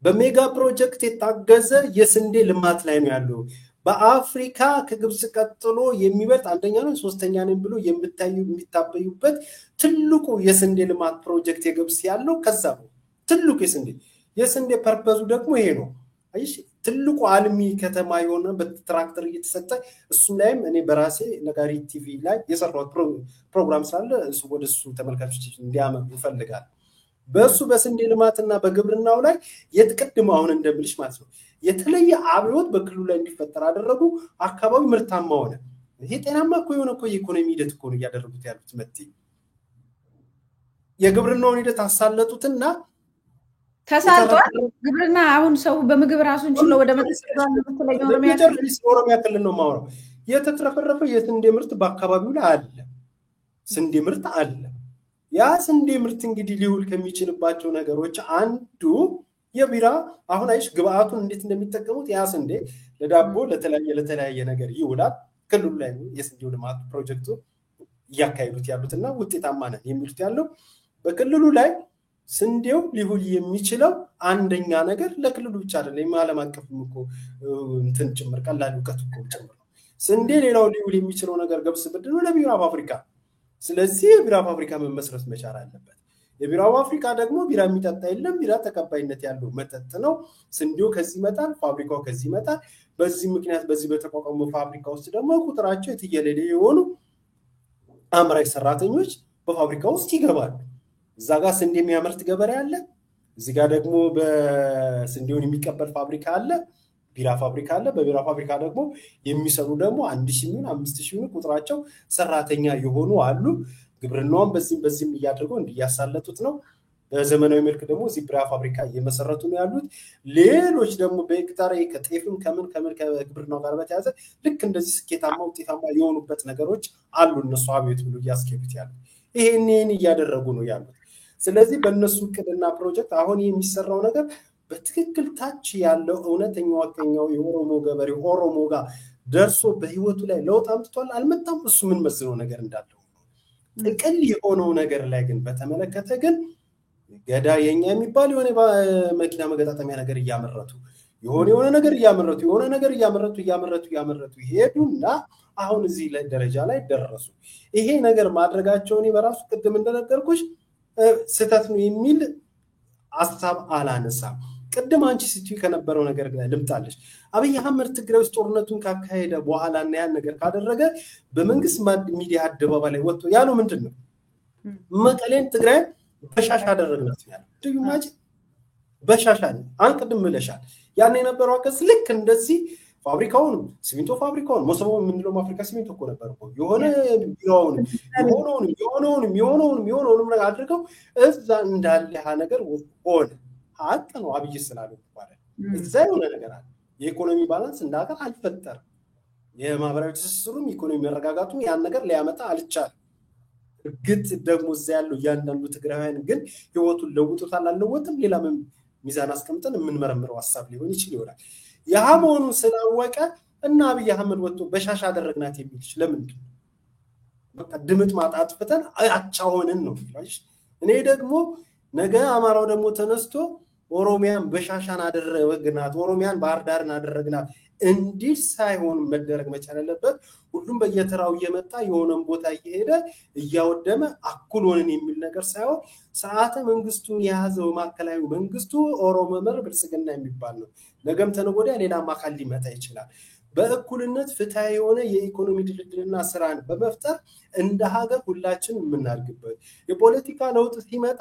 በሜጋ ፕሮጀክት የታገዘ የስንዴ ልማት ላይ ነው ያለው። በአፍሪካ ከግብጽ ቀጥሎ የሚበልጥ አንደኛ ነው ሶስተኛ ነው ብሎ የሚታበዩበት ትልቁ የስንዴ ልማት ፕሮጀክት የግብጽ ያለው ከዛ ነው። ትልቁ የስንዴ ፐርፐዙ ደግሞ ይሄ ነው። አይሽ ትልቁ አልሚ ከተማ የሆነ በትራክተር እየተሰጠ እሱም ላይም እኔ በራሴ ነጋሪ ቲቪ ላይ የሰራሁት ፕሮግራም ስላለ እሱ ወደሱ ተመልካቾች እንዲያመጡ ይፈልጋል። በሱ በስንዴ ልማትና በግብርናው ላይ የትቀድመው አሁን እንደምልሽ ማለት ነው የተለየ አብዮት በክልሉ ላይ እንዲፈጠር አደረጉ። አካባቢ ምርታማ ሆነ። ይሄ ጤናማ እኮ የሆነ እኮ የኢኮኖሚ ሂደት እኮ ነው ያደረጉት ያሉት መጥቲ የግብርናውን ሂደት አሳለጡትና ተሳልጧል። ግብርና አሁን ሰው በምግብ ራሱን ችሎ ወደ መተሰራው ኦሮሚያ ክልል ነው ማወራው። የተትረፈረፈ የስንዴ ምርት በአካባቢው ላይ አለ። ስንዴ ምርት አለ። ያ ስንዴ ምርት እንግዲህ ሊውል ከሚችልባቸው ነገሮች አንዱ የቢራ አሁን አይሽ ግብአቱን እንዴት እንደሚጠቀሙት ያ ስንዴ ለዳቦ ለተለያየ ነገር ይውላል። ክልሉ ላይ የስንዴው ልማት ፕሮጀክቱ እያካሄዱት ያሉትና ውጤታማ ነን የሚሉት ያለው በክልሉ ላይ ስንዴው ሊውል የሚችለው አንደኛ ነገር ለክልሉ ብቻ አይደለም ዓለም አቀፍም እኮ እንትን ጭምር ቀላል ዕውቀት እኮ ጭምር ነው። ስንዴ ሌላው ሊውል የሚችለው ነገር ገብስ ብድር ነው ለቢራ ፋብሪካ። ስለዚህ የቢራ ፋብሪካ መመስረት መቻል አለበት። የቢራ ፋብሪካ ደግሞ ቢራ የሚጠጣ የለም። ቢራ ተቀባይነት ያለው መጠጥ ነው። ስንዴው ከዚህ ይመጣል፣ ፋብሪካው ከዚህ ይመጣል። በዚህ ምክንያት በዚህ በተቋቋመው ፋብሪካ ውስጥ ደግሞ ቁጥራቸው የትየለሌ የሆኑ አምራች ሰራተኞች በፋብሪካ ውስጥ ይገባሉ። እዛ ጋር ስንዴ የሚያመርት ገበሬ አለ። እዚህ ጋር ደግሞ በስንዴውን የሚቀበል ፋብሪካ አለ፣ ቢራ ፋብሪካ አለ። በቢራ ፋብሪካ ደግሞ የሚሰሩ ደግሞ 1000 ምን 5000 ቁጥራቸው ሰራተኛ የሆኑ አሉ። ግብርናውን በዚህም እያደረጉ እንዲያሳለጡት ነው። በዘመናዊ መልክ ደግሞ እዚህ ቢራ ፋብሪካ እየመሰረቱ ነው ያሉት። ሌሎች ደግሞ በሄክታር ከጤፍም ከምን ከግብርናው ጋር በተያዘ ልክ እንደዚህ ስኬታማ ውጤታማ የሆኑበት ነገሮች አሉ። እነሱ አብዮት ብሎ እያስኬዱት ያሉት ይሄንን እያደረጉ ነው ያሉት። ስለዚህ በእነሱ እቅድና ፕሮጀክት አሁን የሚሰራው ነገር በትክክል ታች ያለው እውነተኛው አቀኛው የኦሮሞ ገበሬ ኦሮሞ ጋር ደርሶ በህይወቱ ላይ ለውጥ አምጥቷል አልመጣም። እሱ ምን መስሎ ነገር እንዳለው ጥቅል የሆነው ነገር ላይ ግን በተመለከተ ግን ገዳ የኛ የሚባል የሆነ መኪና መገጣጠሚያ ነገር እያመረቱ የሆነ ነገር እያመረቱ ይሄዱና አሁን እዚህ ላይ ደረጃ ላይ ደረሱ። ይሄ ነገር ማድረጋቸው እኔ በራሱ ቅድም እንደነገርኩሽ ስህተት ነው የሚል አስተሳብ አላነሳም። ቅድም አንቺ ስትይ ከነበረው ነገር ጋር ልምጣለሽ። አብይ አህመድ ትግራይ ውስጥ ጦርነቱን ካካሄደ በኋላ እና ያን ነገር ካደረገ በመንግስት ሚዲያ አደባባይ ላይ ወጥቶ ያለው ምንድነው? መቀሌን ትግራይ በሻሻ አደረግናት ያለው። ድዩማጅ በሻሻ አንቅድም ብለሻል። ያን የነበረው አገዝ ልክ እንደዚህ ፋብሪካውን ሲሚንቶ ፋብሪካውን መሰቦ ምንለው አፍሪካ ሲሚንቶ እኮ ነበር እኮ የሆነ የሆነውን ነገር አድርገው እዛ እንዳለ ያ ነገር ሆነ ሀቅ ነው አብይ ስላሉ ማለት እዛ የሆነ ነገር አለ የኢኮኖሚ ባላንስ እንዳገር አልፈጠር የማህበራዊ ትስስሩም ኢኮኖሚ መረጋጋቱም ያን ነገር ሊያመጣ አልቻለም ግጥ ደግሞ እዛ ያለው ያንዳንዱ ትግራይያን ግን ህይወቱን ለውጦታል አልለወጥም ሌላ ሚዛን አስቀምጠን የምንመረምረው ሐሳብ ሊሆን ይችላል ያመኑ ስላወቀ እና አብይ አህመድ ወጥቶ በሻሻ አደረግናት የሚልሽ ለምንድን በቃ ድምጥ ማጣት ፈተን አጫውነን ነው ይላልሽ እኔ ደግሞ ነገ አማራው ደግሞ ተነስቶ ኦሮሚያን በሻሻን አደረግናት ኦሮሚያን ባህር ዳርን አደረግናት እንዲህ ሳይሆን መደረግ መቻል አለበት ሁሉም በየተራው እየመጣ የሆነን ቦታ እየሄደ እያወደመ አኩሎንን የሚል ነገር ሳይሆን ሰዓተ መንግስቱን ያዘው ማከላዩ መንግስቱ ኦሮሞ መር ብልጽግና የሚባል ነው ነገም ተነጎዳ ሌላ ማካል ሊመጣ ይችላል በእኩልነት ፍትሃዊ የሆነ የኢኮኖሚ ድልድልና ስራን በመፍጠር እንደ ሀገር ሁላችን የምናርግበት የፖለቲካ ለውጥ ሲመጣ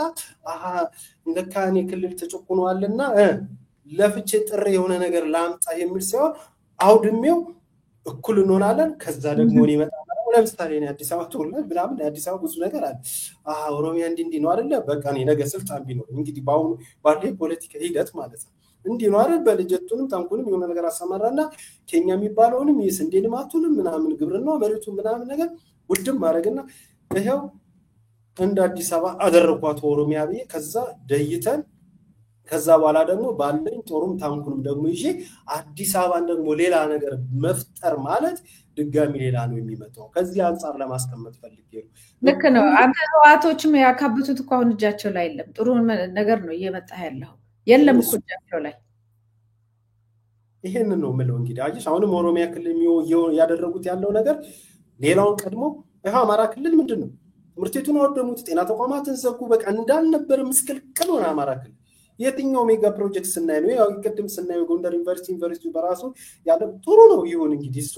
እንደካኔ ክልል ተጨቁኗልና ለፍቼ ጥሬ የሆነ ነገር ላምጣ የሚል ሲሆን አውድሜው እኩል እንሆናለን ከዛ ደግሞ ይመጣል ለምሳሌ ነው አዲስ አበባ ተወላጅ ብላምን አዲስ አበባ ብዙ ነገር አለ ኦሮሚያ እንዲህ ነው አይደለ በቃ እኔ ነገ ስልጣን ቢኖር እንግዲህ ባሁን ባለ ፖለቲካ ሂደት ማለት ነው እንዲህ ነው አይደል በልጀቱንም ታንኩንም የሆነ ነገር አሰማራና ኬኛ የሚባለውንም የስንዴ ልማቱንም ምናምን ግብርናው መሬቱን ምናምን ነገር ውድም ማድረግና ይሄው እንደ አዲስ አበባ አደረኳት ኦሮሚያ ብዬ ከዛ ደይተን ከዛ በኋላ ደግሞ ባለኝ ጦሩም ታንኩንም ደግሞ ይዤ አዲስ አበባን ደግሞ ሌላ ነገር መፍጠር ማለት ድጋሚ ሌላ ነው የሚመጣው ከዚህ አንፃር ለማስቀመጥ ፈልጌ ነው ልክ ነው አንተ ህዋቶችም ያካብቱት እኮ አሁን እጃቸው ላይ የለም ጥሩ ነገር ነው እየመጣ ያለው የለም እኮ እጃቸው ላይ ይሄንን ነው ምለው እንግዲህ አጅሽ አሁንም ኦሮሚያ ክልል ያደረጉት ያለው ነገር ሌላውን ቀድሞ አማራ ክልል ምንድነው ምርቴቱን ወደሙት ጤና ተቋማትን ዘጉ በቃ እንዳልነበር ምስክልክል ሆነ አማራ ክልል የትኛው ሜጋ ፕሮጀክት ስናይ ነው ያው ይቀድም ስናይ ጎንደር ዩኒቨርሲቲ በራሱ ያለ ጥሩ ነው ይሁን እንግዲህ እሱ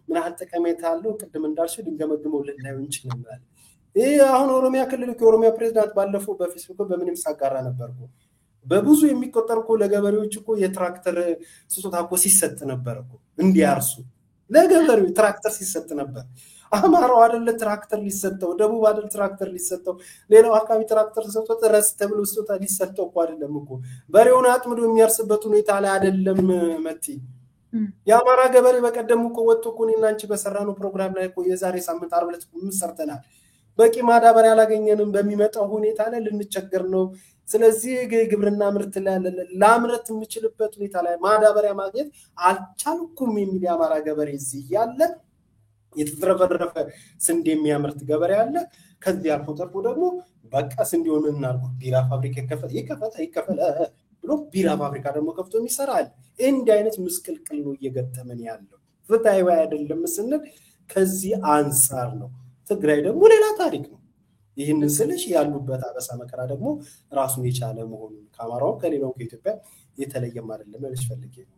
ምን አጠቀመታ አለው ቀድም እንዳልሽው ድንገመግመው ልናየው እንችላለን አሁን ኦሮሚያ ክልል ከኦሮሚያ ፕሬዝዳንት ባለፈው በፌስቡክ በምንም ሳጋራ ነበርኩ በብዙ የሚቆጠር እኮ ለገበሬዎች እኮ የትራክተር ስጦታ እኮ ሲሰጥ ነበር እኮ እንዲያርሱ ለገበሬው ትራክተር ሲሰጥ ነበር አማራው አይደለ ትራክተር ሊሰጠው ደቡብ አይደል ትራክተር ሊሰጠው ሌላው አካባቢ ትራክተር ተሰጥቶ ተረስ ተብሎ ስጦታ ሊሰጠው እኮ አይደለም እኮ በሬውን አጥምዶ የሚያርስበት ሁኔታ ላይ አይደለም መቲ ያማራ ገበሬ በቀደም እኮ ወጥቶ እኮ እኔና አንቺ በሰራነው ፕሮግራም ላይ እኮ የዛሬ ሳምንት ዓርብ ዕለት ምን ሰርተናል በቂ ማዳበሪያ ያላገኘንም በሚመጣው ሁኔታ ላይ ልንቸገር ነው ስለዚህ ግብርና ምርት ላይ ላምረት የምችልበት ሁኔታ ላይ ማዳበሪያ ማግኘት አልቻልኩም የሚል ያማራ ገበሬ እዚህ ያለ የተትረፈረፈ ስንዴ የሚያመርት ገበሬ አለ ከዚህ አልፎ ተርፎ ደግሞ በቃ ስንዴውን እናርጉ ቢራ ፋብሪካ ይከፈል ብሎ ቢራ ፋብሪካ ደግሞ ከፍቶ የሚሰራል እንዲህ አይነት ምስቅልቅል ነው እየገጠመን ያለው ፍትሃዊ አይደለም ስንል ከዚህ አንፃር ነው ትግራይ ደግሞ ሌላ ታሪክ ነው ይሄንን ስለሽ ያሉበት አበሳ መከራ ደግሞ ራሱን የቻለ መሆኑን ካማራው ከሌላው ከኢትዮጵያ የተለየም አይደለም ማለት ፈልጌ ነው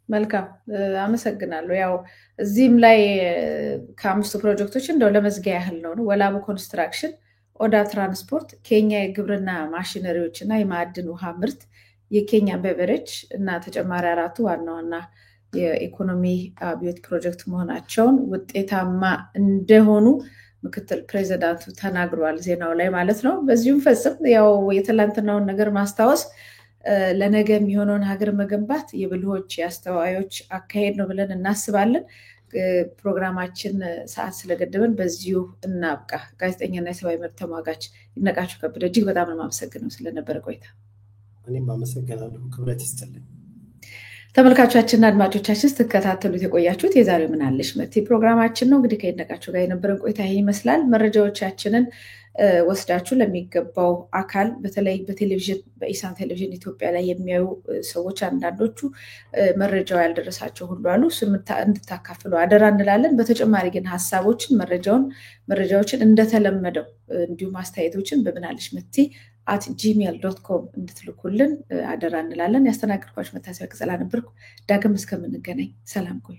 መልካም አመሰግናለሁ ያው እዚህም ላይ ከአምስቱ ፕሮጀክቶች እንደው ለመዝጊያ ያህል ነው ወላቡ ኮንስትራክሽን ኦዳ ትራንስፖርት ኬኛ የግብርና ማሽነሪዎችና የማዕድን ውሃ ምርት የኬኛ ቤቨሬጅ እና ተጨማሪ አራቱ ዋናውና የኢኮኖሚ አብዮት ፕሮጀክት መሆናቸውን ውጤታማ እንደሆኑ ምክትል ፕሬዝዳንቱ ተናግሯል ዜናው ላይ ማለት ነው በዚሁም ፈጽም ያው የትላንትናውን ነገር ማስታወስ ለነገ የሚሆነውን ሀገር መገንባት የብልሆች ያስተዋዮች አካሄድ ነው ብለን እናስባለን ፕሮግራማችን ሰዓት ስለገደበን በዚሁ እናብቃ ጋዜጠኛና የሰብአዊ መብት ተሟጋች ይነቃቸው ከበደ እጅግ በጣም ነው ማመሰግነው ስለነበረ ቆይታ እኔም አመሰግናለሁ ክብረት ይስጥልኝ ተመልካቾቻችንና አድማጮቻችን ስትከታተሉት የቆያችሁት የዛሬው ምን አለሽ መቲ ፕሮግራማችን ነው እንግዲህ ከይነቃቸው ጋር የነበረን ቆይታ ይሄ ይመስላል መረጃዎቻችንን ወስዳችሁ ለሚገባው አካል በተለይ በቴሌቪዥን በኢሳን ቴሌቪዥን ኢትዮጵያ ላይ የሚያዩ ሰዎች አንዳንዶቹ መረጃው ያልደረሳቸው ሁሉ አሉ እንድታካፍሉ አደራ እንላለን በተጨማሪ ግን ሐሳቦችን መረጃዎችን እንደተለመደው እንዲሁም አስተያየቶችን በምናለሽ መቲ @gmail.com እንድትልኩልን አደራ እንላለን ያስተናግድኳችሁ መታሰቢያ ቅጸላ ነበርኩ ዳግም እስከምንገናኝ ሰላም ቆዩ